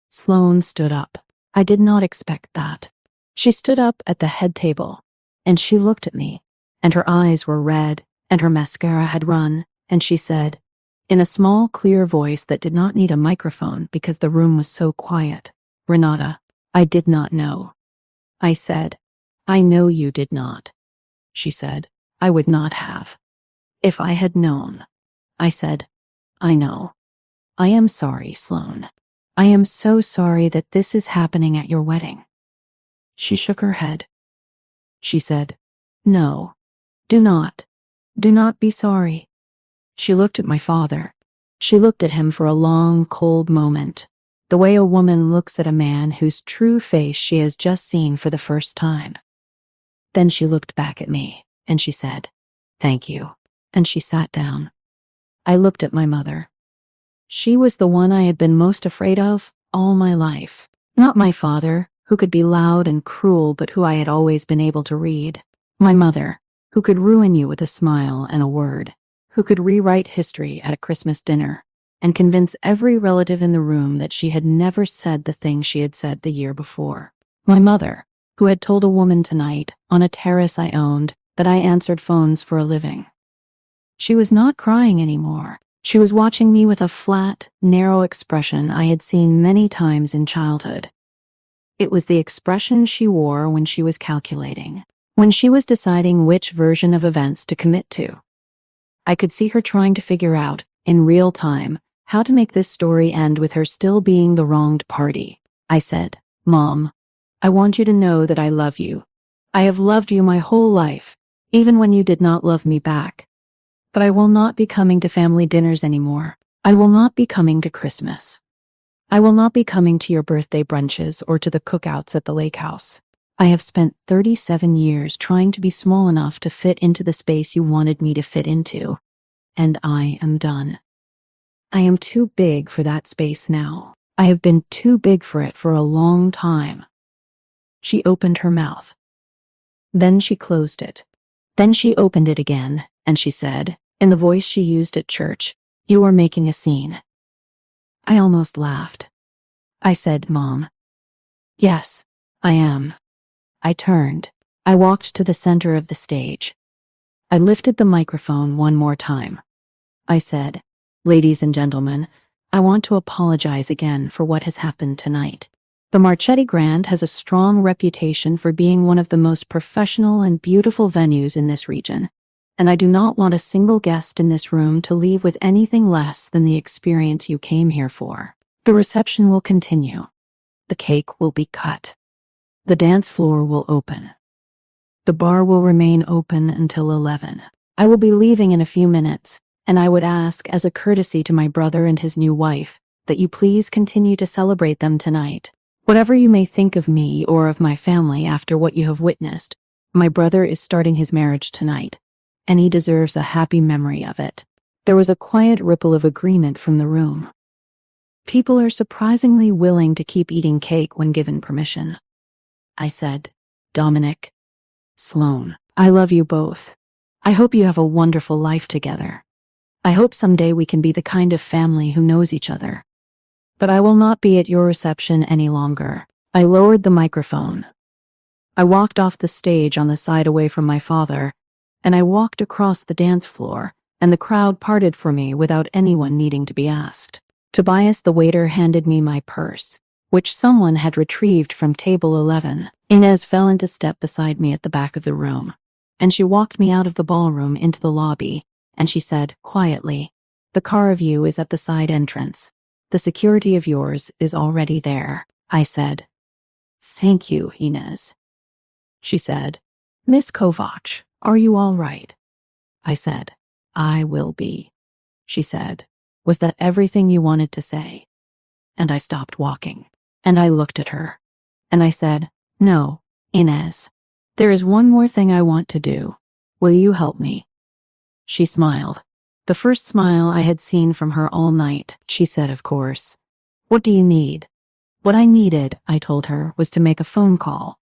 Sloane stood up. I did not expect that. She stood up at the head table, and she looked at me, and her eyes were red, and her mascara had run, and she said, in a small, clear voice that did not need a microphone because the room was so quiet, "Renata, I did not know." I said, "I know you did not." She said, "I would not have. If I had known." I said, "I know. I am sorry, Sloane. I am so sorry that this is happening at your wedding." She shook her head. She said, "No, do not. Do not be sorry." She looked at my father. She looked at him for a long, cold moment, the way a woman looks at a man whose true face she has just seen for the first time. Then she looked back at me, and she said, "Thank you," and she sat down. I looked at my mother. She was the one I had been most afraid of all my life. Not my father, who could be loud and cruel but who I had always been able to read. My mother, who could ruin you with a smile and a word, who could rewrite history at a Christmas dinner and convince every relative in the room that she had never said the thing she had said the year before. My mother, who had told a woman tonight, on a terrace I owned, that I answered phones for a living. She was not crying anymore. She was watching me with a flat, narrow expression I had seen many times in childhood. It was the expression she wore when she was calculating, when she was deciding which version of events to commit to. I could see her trying to figure out, in real time, how to make this story end with her still being the wronged party. I said, "Mom, I want you to know that I love you. I have loved you my whole life, even when you did not love me back. But I will not be coming to family dinners anymore. I will not be coming to Christmas. I will not be coming to your birthday brunches or to the cookouts at the lake house. I have spent 37 years trying to be small enough to fit into the space you wanted me to fit into, and I am done. I am too big for that space now. I have been too big for it for a long time." She opened her mouth. Then she closed it. Then she opened it again, and she said, in the voice she used at church, "You are making a scene." I almost laughed. I said, "Mom." "Yes, I am." I turned. I walked to the center of the stage. I lifted the microphone one more time. I said, "Ladies and gentlemen, I want to apologize again for what has happened tonight. The Marchetti Grand has a strong reputation for being one of the most professional and beautiful venues in this region, and I do not want a single guest in this room to leave with anything less than the experience you came here for. The reception will continue. The cake will be cut. The dance floor will open. The bar will remain open until 11. I will be leaving in a few minutes, and I would ask, as a courtesy to my brother and his new wife, that you please continue to celebrate them tonight. Whatever you may think of me or of my family after what you have witnessed, my brother is starting his marriage tonight, and he deserves a happy memory of it." There was a quiet ripple of agreement from the room. People are surprisingly willing to keep eating cake when given permission. I said, "Dominic, Sloan, I love you both. I hope you have a wonderful life together. I hope someday we can be the kind of family who knows each other. But I will not be at your reception any longer." I lowered the microphone. I walked off the stage on the side away from my father, and I walked across the dance floor, and the crowd parted for me without anyone needing to be asked. Tobias, the waiter, handed me my purse, which someone had retrieved from table 11. Inez fell into step beside me at the back of the room, and she walked me out of the ballroom into the lobby, and she said, quietly, "The car of you is at the side entrance. The security of yours is already there." I said, "Thank you, Inez." She said, "Miss Kovacs, are you all right?" I said, "I will be." She said, "Was that everything you wanted to say?" And I stopped walking, and I looked at her, and I said, "No, Inez, there is one more thing I want to do. Will you help me?" She smiled. The first smile I had seen from her all night. She said, "Of course. What do you need?" What I needed, I told her, was to make a phone call.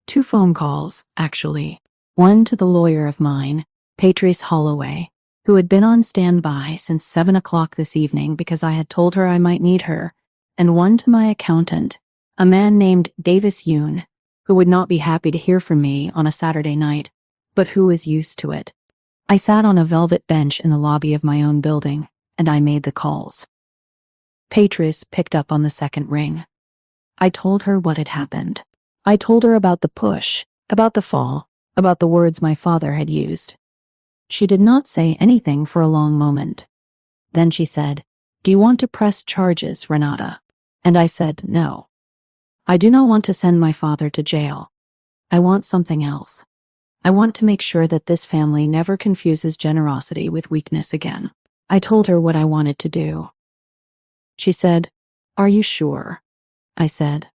2 phone calls, actually. One to the lawyer of mine, Patrice Holloway, who had been on standby since 7 o'clock this evening because I had told her I might need her, and one to my accountant, a man named Davis Yoon, who would not be happy to hear from me on a Saturday night, but who was used to it. I sat on a velvet bench in the lobby of my own building, and I made the calls. Patrice picked up on the second ring. I told her what had happened. I told her about the push, about the fall, about the words my father had used. She did not say anything for a long moment. Then she said, "Do you want to press charges, Renata?" And I said, "No. I do not want to send my father to jail. I want something else. I want to make sure that this family never confuses generosity with weakness again." I told her what I wanted to do. She said, "Are you sure?" I said,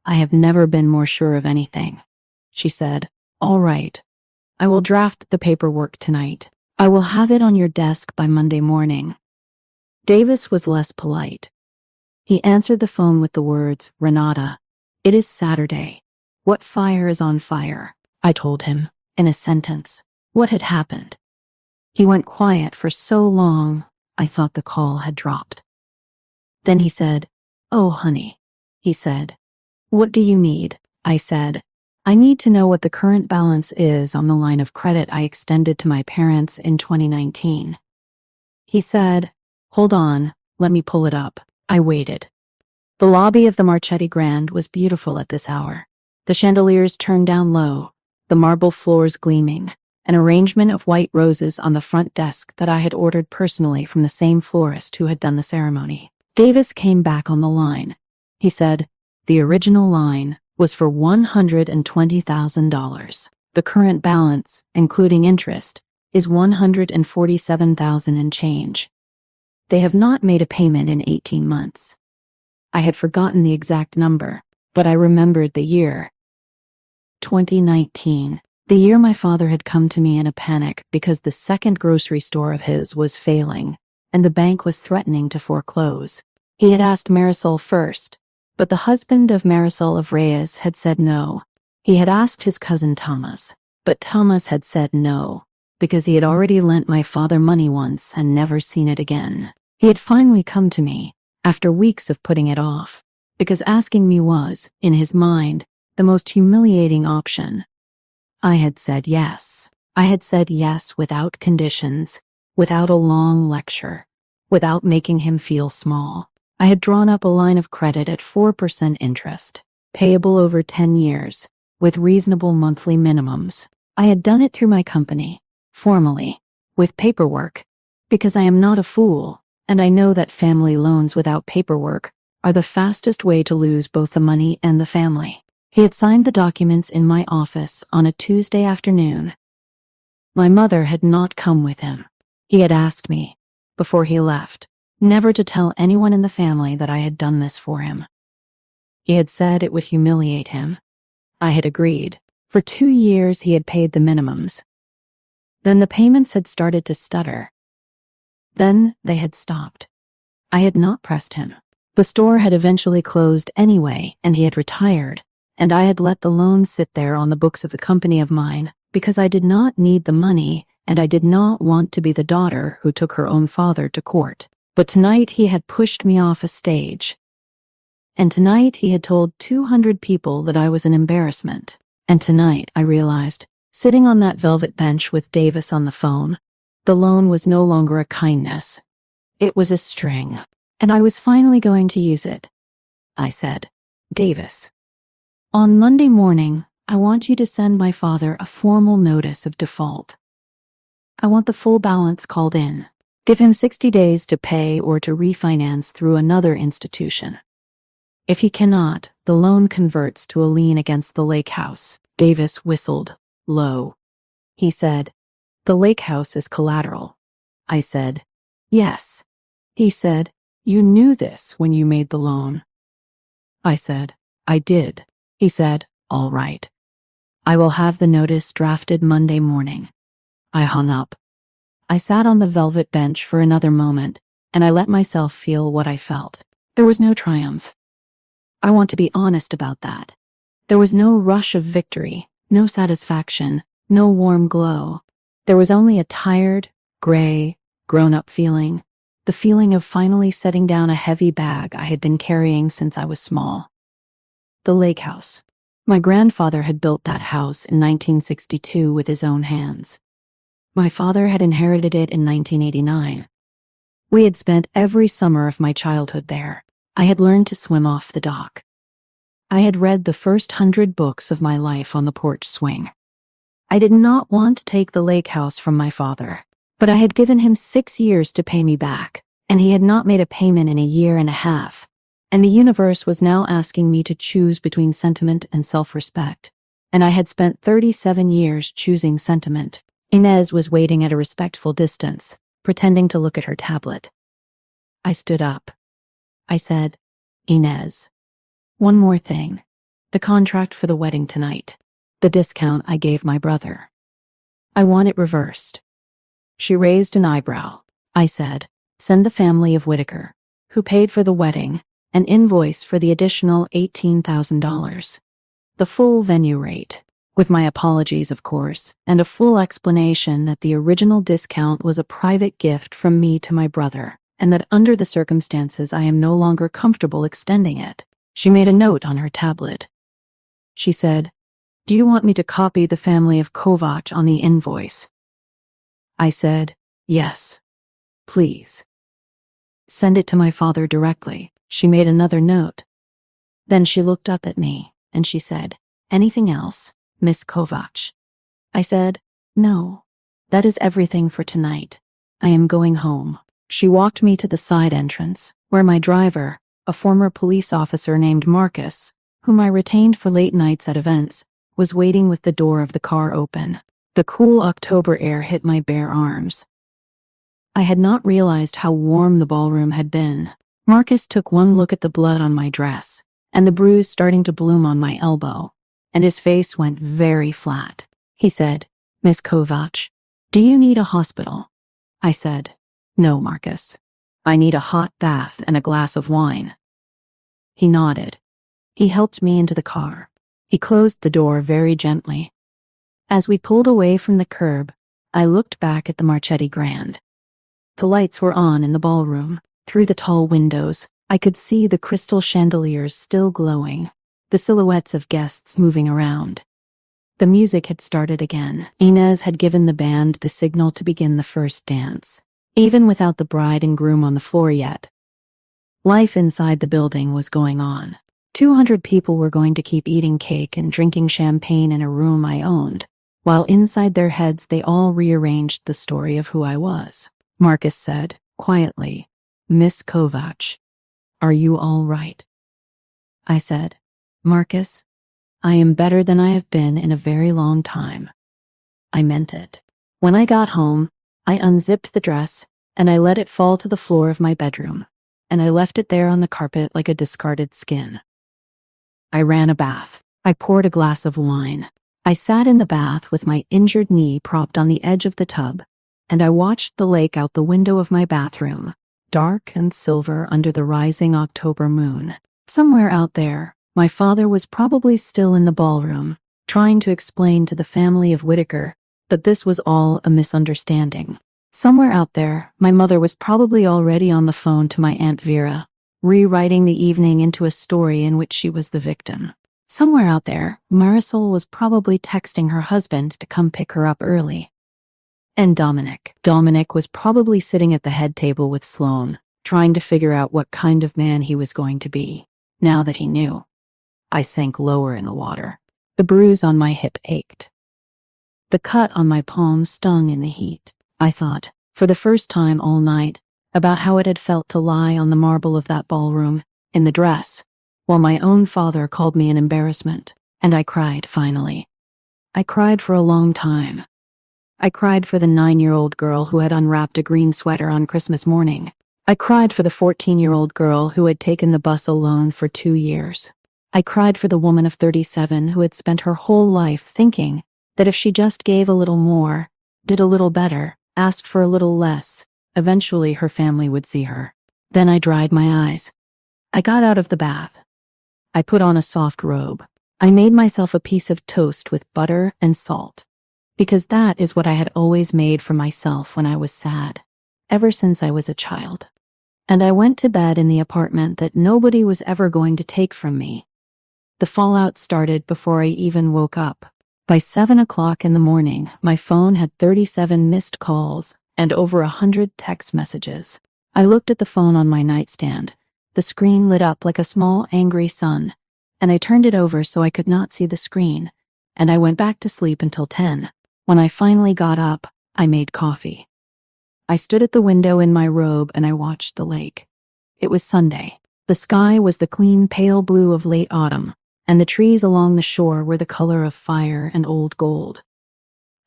"I have never been more sure of anything." She said, "All right. I will draft the paperwork tonight. I will have it on your desk by Monday morning." Davis was less polite. He answered the phone with the words, "Renata, it is Saturday. What fire is on fire?" I told him, in a sentence, what had happened. He went quiet for so long, I thought the call had dropped. Then he said, "Oh, honey," he said. "What do you need?" I said, "I need to know what the current balance is on the line of credit I extended to my parents in 2019. He said, "Hold on, let me pull it up." I waited. The lobby of the Marchetti Grand was beautiful at this hour. The chandeliers turned down low, the marble floors gleaming, an arrangement of white roses on the front desk that I had ordered personally from the same florist who had done the ceremony. Davis came back on the line. He said, "The original line was for $120,000. The current balance, including interest, is $147,000 and change. They have not made a payment in 18 months. I had forgotten the exact number, but I remembered the year. 2019. The year my father had come to me in a panic because the second grocery store of his was failing, and the bank was threatening to foreclose. He had asked Marisol first, but the husband of Marisol of Reyes had said no. He had asked his cousin Thomas, but Thomas had said no, because he had already lent my father money once and never seen it again. He had finally come to me, after weeks of putting it off, because asking me was, in his mind, the most humiliating option. I had said yes. I had said yes without conditions, without a long lecture, without making him feel small. I had drawn up a line of credit at 4% interest, payable over 10 years, with reasonable monthly minimums. I had done it through my company, formally, with paperwork, because I am not a fool, and I know that family loans without paperwork are the fastest way to lose both the money and the family. He had signed the documents in my office on a Tuesday afternoon. My mother had not come with him. He had asked me, before he left, never to tell anyone in the family that I had done this for him. He had said it would humiliate him. I had agreed. For 2 years he had paid the minimums. Then the payments had started to stutter. Then they had stopped. I had not pressed him. The store had eventually closed anyway, and he had retired, and I had let the loan sit there on the books of the company of mine because I did not need the money, and I did not want to be the daughter who took her own father to court. But tonight he had pushed me off a stage. And tonight he had told 200 people that I was an embarrassment. And tonight, I realized, sitting on that velvet bench with Davis on the phone, the loan was no longer a kindness. It was a string, and I was finally going to use it. I said, Davis, on Monday morning, I want you to send my father a formal notice of default. I want the full balance called in. Give him 60 days to pay or to refinance through another institution. If he cannot, the loan converts to a lien against the lake house. Davis whistled low. He said, the lake house is collateral. I said, yes. He said, you knew this when you made the loan. I said, I did. He said, all right. I will have the notice drafted Monday morning. I hung up. I sat on the velvet bench for another moment, and I let myself feel what I felt. There was no triumph. I want to be honest about that. There was no rush of victory, no satisfaction, no warm glow. There was only a tired, gray, grown-up feeling, the feeling of finally setting down a heavy bag I had been carrying since I was small. The lake house. My grandfather had built that house in 1962 with his own hands. My father had inherited it in 1989. We had spent every summer of my childhood there. I had learned to swim off the dock. I had read the first 100 books of my life on the porch swing. I did not want to take the lake house from my father, but I had given him 6 years to pay me back, and he had not made a payment in a year and a half, and the universe was now asking me to choose between sentiment and self-respect, and I had spent 37 years choosing sentiment. Inez was waiting at a respectful distance, pretending to look at her tablet. I stood up. I said, Inez, one more thing. The contract for the wedding tonight. The discount I gave my brother. I want it reversed. She raised an eyebrow. I said, send the family of Whitaker, who paid for the wedding, an invoice for the additional $18,000. The full venue rate, with my apologies, of course, and a full explanation that the original discount was a private gift from me to my brother, and that under the circumstances I am no longer comfortable extending it. She made a note on her tablet. She said, do you want me to copy the family of Kovac on the invoice? I said, yes, please. Send it to my father directly. She made another note. Then she looked up at me, and she said, anything else, Miss Kovac? I said, no, that is everything for tonight. I am going home. She walked me to the side entrance, where my driver, a former police officer named Marcus, whom I retained for late nights at events, was waiting with the door of the car open. The cool October air hit my bare arms. I had not realized how warm the ballroom had been. Marcus took one look at the blood on my dress, and the bruise starting to bloom on my elbow, and his face went very flat. He said, Miss Kovac, do you need a hospital? I said, no, Marcus. I need a hot bath and a glass of wine. He nodded. He helped me into the car. He closed the door very gently. As we pulled away from the curb, I looked back at the Marchetti Grand. The lights were on in the ballroom. Through the tall windows, I could see the crystal chandeliers still glowing, the silhouettes of guests moving around. The music had started again. Inez had given the band the signal to begin the first dance, even without the bride and groom on the floor yet. Life inside the building was going on. 200 people were going to keep eating cake and drinking champagne in a room I owned, while inside their heads they all rearranged the story of who I was. Marcus said, quietly, Miss Kovac, are you all right? I said, Marcus, I am better than I have been in a very long time. I meant it. When I got home, I unzipped the dress and I let it fall to the floor of my bedroom, and I left it there on the carpet like a discarded skin. I ran a bath. I poured a glass of wine. I sat in the bath with my injured knee propped on the edge of the tub, and I watched the lake out the window of my bathroom, dark and silver under the rising October moon. Somewhere out there, my father was probably still in the ballroom, trying to explain to the family of Whitaker that this was all a misunderstanding. Somewhere out there, my mother was probably already on the phone to my Aunt Vera, rewriting the evening into a story in which she was the victim. Somewhere out there, Marisol was probably texting her husband to come pick her up early. And Dominic was probably sitting at the head table with Sloane, trying to figure out what kind of man he was going to be, now that he knew. I sank lower in the water. The bruise on my hip ached. The cut on my palm stung in the heat. I thought, for the first time all night, about how it had felt to lie on the marble of that ballroom, in the dress, while my own father called me an embarrassment, and I cried, finally. I cried for a long time. I cried for the 9-year-old girl who had unwrapped a green sweater on Christmas morning. I cried for the 14-year-old girl who had taken the bus alone for 2 years. I cried for the woman of 37 who had spent her whole life thinking that if she just gave a little more, did a little better, asked for a little less, eventually her family would see her. Then I dried my eyes. I got out of the bath. I put on a soft robe. I made myself a piece of toast with butter and salt, because that is what I had always made for myself when I was sad, ever since I was a child. And I went to bed in the apartment that nobody was ever going to take from me. The fallout started before I even woke up. By 7 o'clock in the morning, my phone had 37 missed calls and over 100 text messages. I looked at the phone on my nightstand. The screen lit up like a small, angry sun, and I turned it over so I could not see the screen, and I went back to sleep until 10. When I finally got up, I made coffee. I stood at the window in my robe and I watched the lake. It was Sunday. The sky was the clean, pale blue of late autumn, and the trees along the shore were the color of fire and old gold.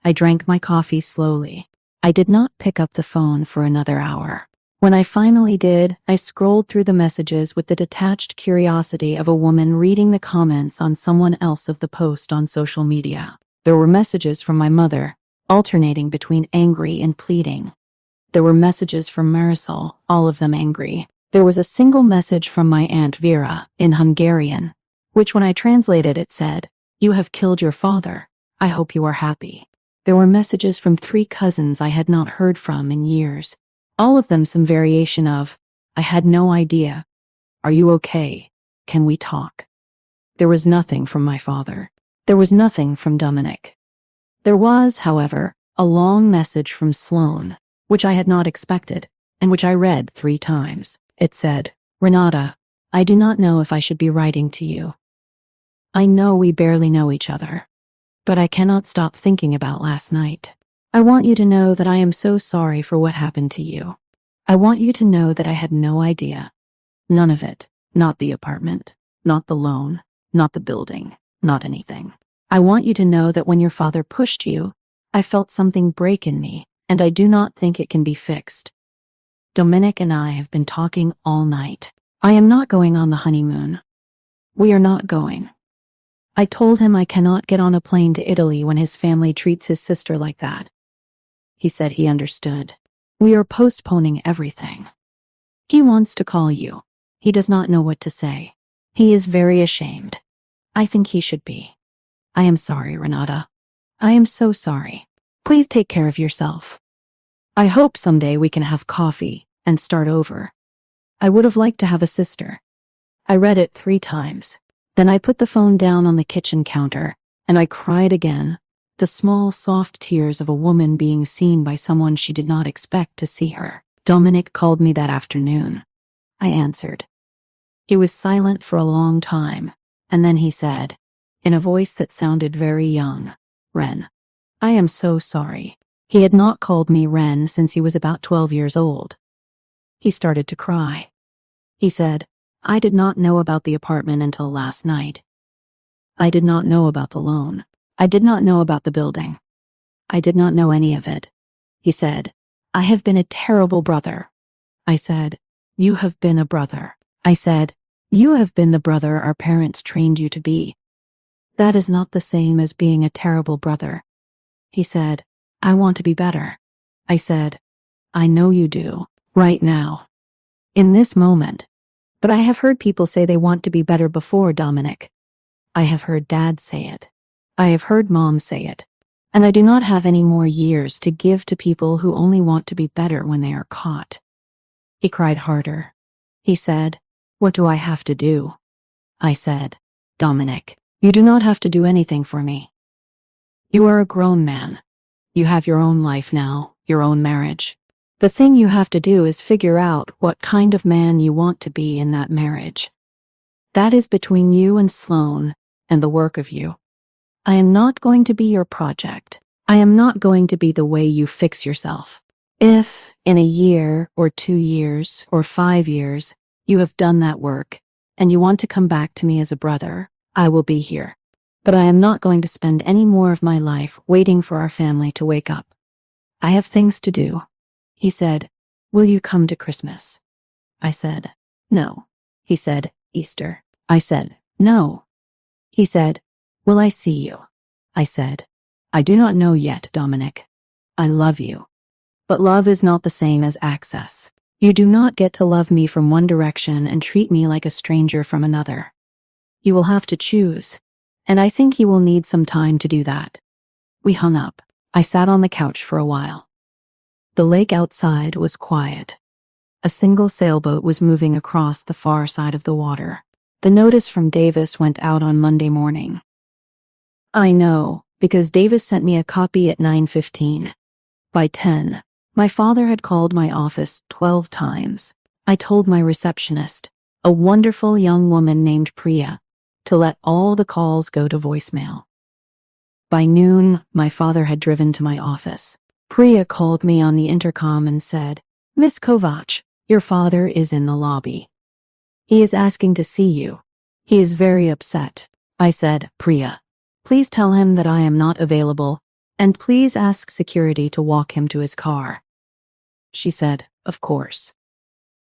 I drank my coffee slowly. I did not pick up the phone for another hour. When I finally did, I scrolled through the messages with the detached curiosity of a woman reading the comments on someone else of the post on social media. There were messages from my mother, alternating between angry and pleading. There were messages from Marisol, all of them angry. There was a single message from my Aunt Vera, in Hungarian, which when I translated it said, "You have killed your father. I hope you are happy." There were messages from 3 cousins I had not heard from in years, all of them some variation of, "I had no idea. Are you okay? Can we talk?" There was nothing from my father. There was nothing from Dominic. There was, however, a long message from Sloane, which I had not expected, and which I read 3 times. It said, "Renata, I do not know if I should be writing to you. I know we barely know each other, but I cannot stop thinking about last night. I want you to know that I am so sorry for what happened to you. I want you to know that I had no idea. None of it. Not the apartment, not the loan, not the building, not anything. I want you to know that when your father pushed you, I felt something break in me, and I do not think it can be fixed. Dominic and I have been talking all night. I am not going on the honeymoon. We are not going. I told him I cannot get on a plane to Italy when his family treats his sister like that. He said he understood. We are postponing everything. He wants to call you. He does not know what to say. He is very ashamed. I think he should be. I am sorry, Renata. I am so sorry. Please take care of yourself. I hope someday we can have coffee and start over. I would have liked to have a sister." I read it 3 times. Then I put the phone down on the kitchen counter, and I cried again, the small, soft tears of a woman being seen by someone she did not expect to see her. Dominic called me that afternoon. I answered. He was silent for a long time, and then he said, in a voice that sounded very young, "Ren, I am so sorry." He had not called me Ren since he was about 12 years old. He started to cry. He said, "I did not know about the apartment until last night. I did not know about the loan. I did not know about the building. I did not know any of it." He said, I have been a terrible brother. I said, you have been a brother. I said, you have been the brother our parents trained you to be. That is not the same as being a terrible brother. He said, I want to be better. I said, I know you do, right now. In this moment. But I have heard people say they want to be better before, Dominic. I have heard Dad say it. I have heard Mom say it. And I do not have any more years to give to people who only want to be better when they are caught. He cried harder. He said, what do I have to do? I said, Dominic, you do not have to do anything for me. You are a grown man. You have your own life now, your own marriage. The thing you have to do is figure out what kind of man you want to be in that marriage. That is between you and Sloan and the work of you. I am not going to be your project. I am not going to be the way you fix yourself. If, in a year or 2 years or 5 years, you have done that work and you want to come back to me as a brother, I will be here. But I am not going to spend any more of my life waiting for our family to wake up. I have things to do. He said, will you come to Christmas? I said, no. He said, Easter. I said, no. He said, will I see you? I said, I do not know yet, Dominic. I love you. But love is not the same as access. You do not get to love me from one direction and treat me like a stranger from another. You will have to choose, and I think you will need some time to do that. We hung up. I sat on the couch for a while. The lake outside was quiet. A single sailboat was moving across the far side of the water. The notice from Davis went out on Monday morning. I know, because Davis sent me a copy at 9:15. By 10, my father had called my office 12 times. I told my receptionist, a wonderful young woman named Priya, to let all the calls go to voicemail. By noon, my father had driven to my office. Priya called me on the intercom and said, Miss Kovach, your father is in the lobby. He is asking to see you. He is very upset. I said, Priya, please tell him that I am not available, and please ask security to walk him to his car. She said, of course.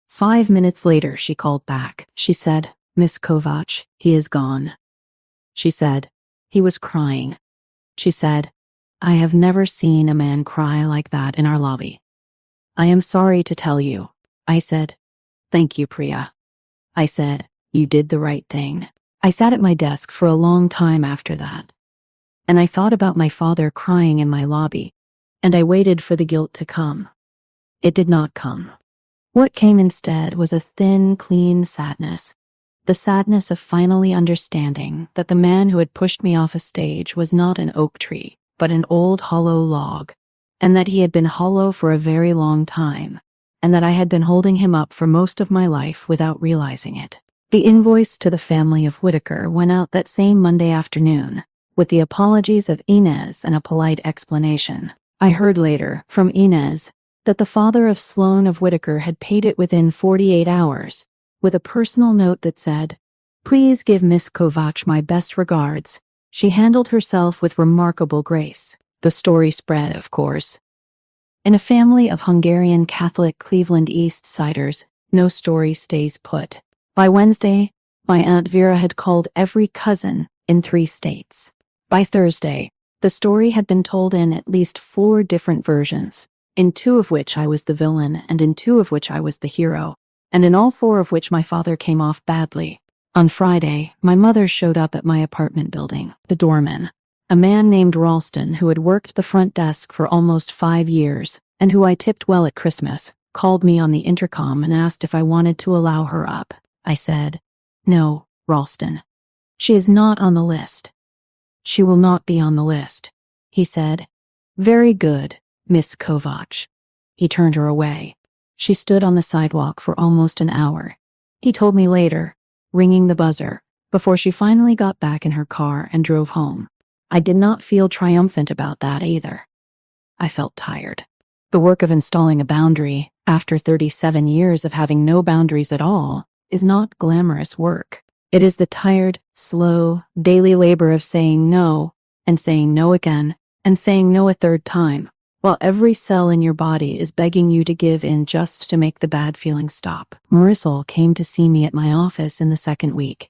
5 minutes later, she called back. She said, Miss Kovach, he is gone. She said, he was crying. She said, I have never seen a man cry like that in our lobby. I am sorry to tell you. I said, thank you, Priya. I said, you did the right thing. I sat at my desk for a long time after that. And I thought about my father crying in my lobby, and I waited for the guilt to come. It did not come. What came instead was a thin, clean sadness. The sadness of finally understanding that the man who had pushed me off a stage was not an oak tree, but an old hollow log, and that he had been hollow for a very long time, and that I had been holding him up for most of my life without realizing it. The invoice to the family of Whitaker went out that same Monday afternoon, with the apologies of Inez and a polite explanation. I heard later from Inez that the father of Sloan of Whitaker had paid it within 48 hours, with a personal note that said, please give Miss Kovach my best regards. She handled herself with remarkable grace. The story spread, of course. In a family of Hungarian Catholic Cleveland East Siders, no story stays put. By Wednesday, my Aunt Vera had called every cousin in 3 states. By Thursday, the story had been told in at least 4 different versions, in 2 of which I was the villain and in 2 of which I was the hero, and in all 4 of which my father came off badly. On Friday, my mother showed up at my apartment building. The doorman, a man named Ralston who had worked the front desk for almost 5 years and who I tipped well at Christmas, called me on the intercom and asked if I wanted to allow her up. I said, no, Ralston. She is not on the list. She will not be on the list. He said, very good, Miss Kovach. He turned her away. She stood on the sidewalk for almost an hour. He told me later, ringing the buzzer, before she finally got back in her car and drove home. I did not feel triumphant about that either. I felt tired. The work of installing a boundary, after 37 years of having no boundaries at all, is not glamorous work. It is the tired, slow, daily labor of saying no, and saying no again, and saying no a 3rd time, while every cell in your body is begging you to give in just to make the bad feeling stop. Marisol came to see me at my office in the second week.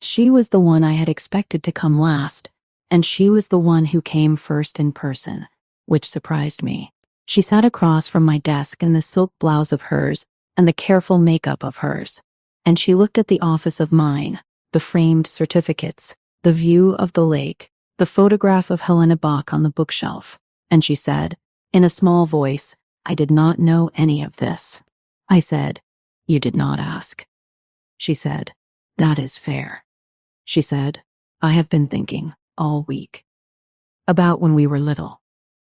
She was the one I had expected to come last, and she was the one who came first in person, which surprised me. She sat across from my desk in the silk blouse of hers and the careful makeup of hers, and she looked at the office of mine, the framed certificates, the view of the lake, the photograph of Helena Bach on the bookshelf, and she said, in a small voice, "I did not know any of this." I said, "You did not ask." She said, "That is fair." She said, "I have been thinking all week about when we were little,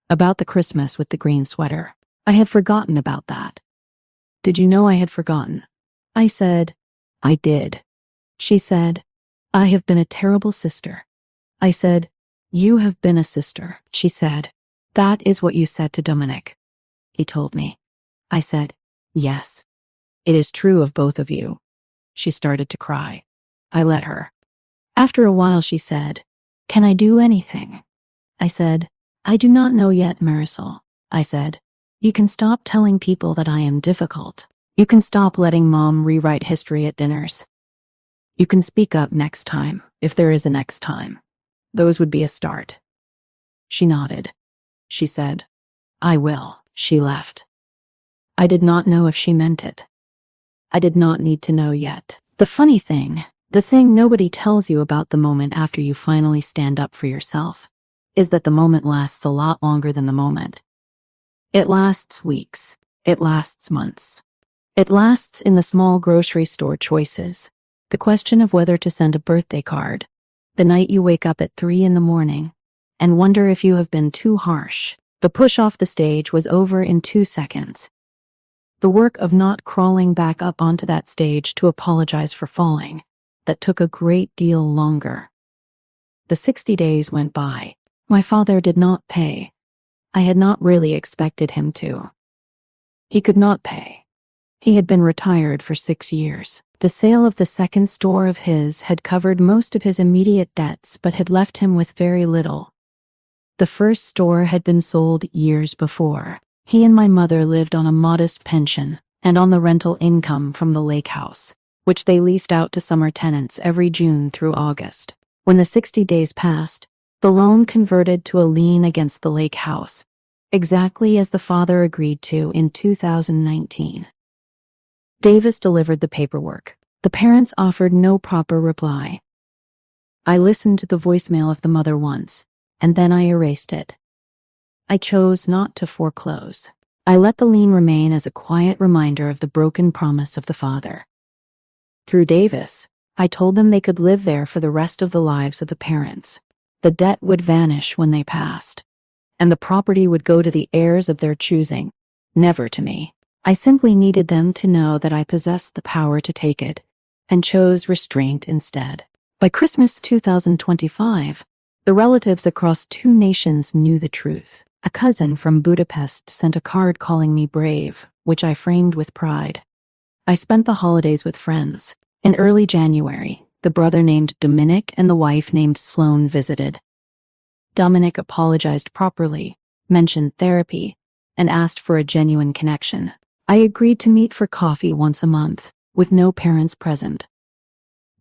about the Christmas with the green sweater. I had forgotten about that." "Did you know I had forgotten?" I said, "I did." She said, "I have been a terrible sister." I said, "You have been a sister." She said, "That is what you said to Dominic." He told me. I said, "Yes, it is true of both of you." She started to cry. I let her. After a while she said, "Can I do anything?" I said, "I do not know yet, Marisol." I said, "You can stop telling people that I am difficult. You can stop letting Mom rewrite history at dinners. You can speak up next time, if there is a next time. Those would be a start." She nodded. She said, "I will." She left. I did not know if she meant it. I did not need to know yet. The funny thing, the thing nobody tells you about the moment after you finally stand up for yourself, is that the moment lasts a lot longer than the moment. It lasts weeks. It lasts months. It lasts in the small grocery store choices, the question of whether to send a birthday card, the night you wake up at 3 in the morning and wonder if you have been too harsh. The push off the stage was over in 2 seconds. The work of not crawling back up onto that stage to apologize for falling, that took a great deal longer. The 60 days went by. My father did not pay. I had not really expected him to. He could not pay. He had been retired for 6 years. The sale of the second store of his had covered most of his immediate debts but had left him with very little. The first store had been sold years before. He and my mother lived on a modest pension and on the rental income from the lake house, which they leased out to summer tenants every June through August. When the 60 days passed, the loan converted to a lien against the lake house, exactly as the father agreed to in 2019. Davis delivered the paperwork. The parents offered no proper reply. I listened to the voicemail of the mother once, and then I erased it. I chose not to foreclose. I let the lien remain as a quiet reminder of the broken promise of the father. Through Davis, I told them they could live there for the rest of the lives of the parents. The debt would vanish when they passed, and the property would go to the heirs of their choosing, never to me. I simply needed them to know that I possessed the power to take it, and chose restraint instead. By Christmas 2025, the relatives across 2 nations knew the truth. A cousin from Budapest sent a card calling me brave, which I framed with pride. I spent the holidays with friends. In early January, the brother named Dominic and the wife named Sloane visited. Dominic apologized properly, mentioned therapy, and asked for a genuine connection. I agreed to meet for coffee once a month, with no parents present.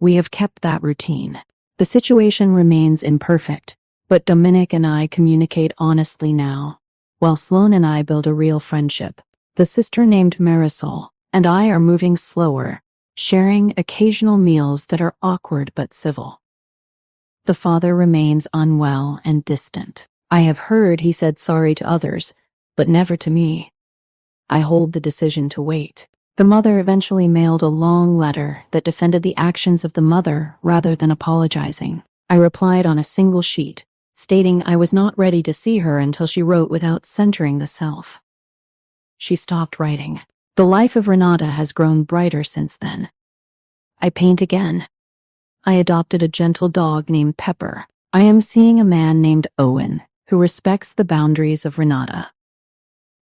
We have kept that routine. The situation remains imperfect, but Dominic and I communicate honestly now, while Sloane and I build a real friendship. The sister named Marisol and I are moving slower, sharing occasional meals that are awkward but civil. The father remains unwell and distant. I have heard he said sorry to others, but never to me. I hold the decision to wait. The mother eventually mailed a long letter that defended the actions of the mother rather than apologizing. I replied on a single sheet, stating I was not ready to see her until she wrote without centering the self. She stopped writing. The life of Renata has grown brighter since then. I paint again. I adopted a gentle dog named Pepper. I am seeing a man named Owen, who respects the boundaries of Renata.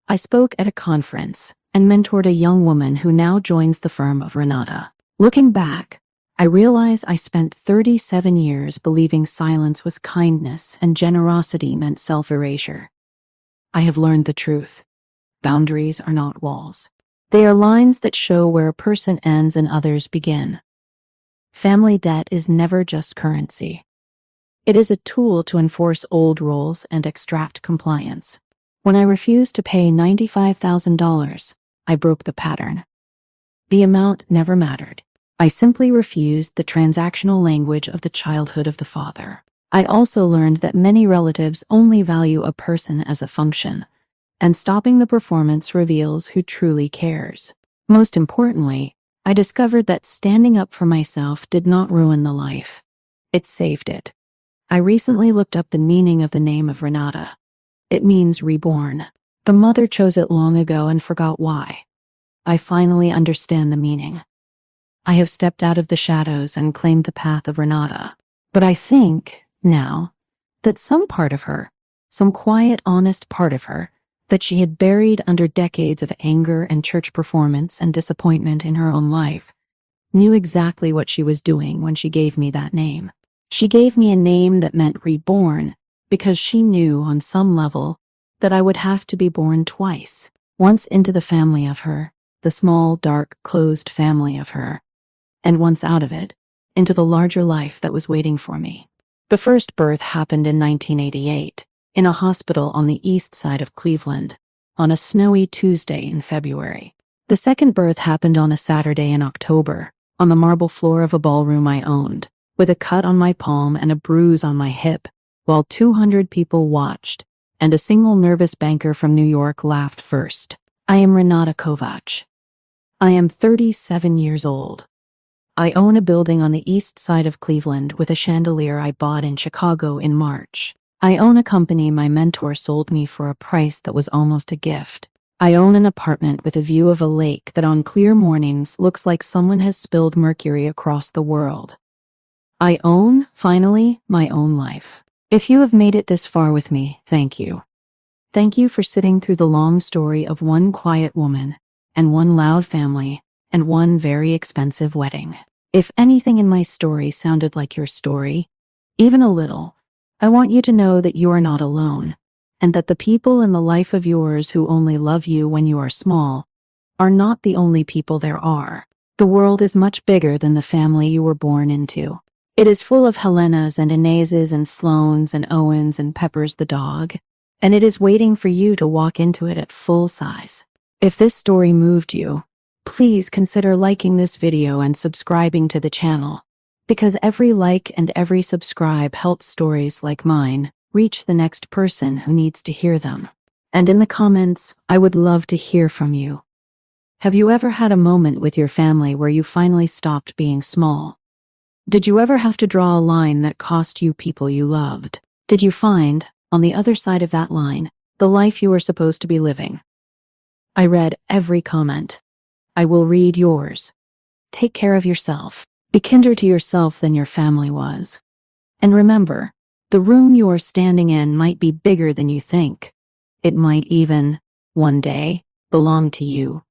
I spoke at a conference and mentored a young woman who now joins the firm of Renata. Looking back, I realize I spent 37 years believing silence was kindness and generosity meant self-erasure. I have learned the truth. Boundaries are not walls. They are lines that show where a person ends and others begin. Family debt is never just currency. It is a tool to enforce old rules and extract compliance. When I refused to pay $95,000, I broke the pattern. The amount never mattered. I simply refused the transactional language of the childhood of the father. I also learned that many relatives only value a person as a function, and stopping the performance reveals who truly cares. Most importantly, I discovered that standing up for myself did not ruin the life. It saved it. I recently looked up the meaning of the name of Renata. It means reborn. The mother chose it long ago and forgot why. I finally understand the meaning. I have stepped out of the shadows and claimed the path of Renata. But I think, now, that some part of her, some quiet, honest part of her, that she had buried under decades of anger and church performance and disappointment in her own life, knew exactly what she was doing when she gave me that name. She gave me a name that meant reborn because she knew on some level that I would have to be born twice. Once into the family of her, the small, dark, closed family of her, and once out of it, into the larger life that was waiting for me. The first birth happened in 1988, in a hospital on the east side of Cleveland, on a snowy Tuesday in February. The second birth happened on a Saturday in October, on the marble floor of a ballroom I owned, with a cut on my palm and a bruise on my hip, while 200 people watched, and a single nervous banker from New York laughed first. I am Renata Kovac. I am 37 years old. I own a building on the east side of Cleveland with a chandelier I bought in Chicago in March. I own a company my mentor sold me for a price that was almost a gift. I own an apartment with a view of a lake that on clear mornings looks like someone has spilled mercury across the world. I own, finally, my own life. If you have made it this far with me, thank you. Thank you for sitting through the long story of one quiet woman, and one loud family, and one very expensive wedding. If anything in my story sounded like your story, even a little, I want you to know that you are not alone, and that the people in the life of yours who only love you when you are small are not the only people there are. The world is much bigger than the family you were born into. It is full of Helenas and Inezes and Sloans and Owens and Peppers the dog, and it is waiting for you to walk into it at full size. If this story moved you, please consider liking this video and subscribing to the channel, because every like and every subscribe helps stories like mine reach the next person who needs to hear them. And in the comments, I would love to hear from you. Have you ever had a moment with your family where you finally stopped being small? Did you ever have to draw a line that cost you people you loved? Did you find, on the other side of that line, the life you were supposed to be living? I read every comment. I will read yours. Take care of yourself. Be kinder to yourself than your family was. And remember, the room you are standing in might be bigger than you think. It might even, one day, belong to you.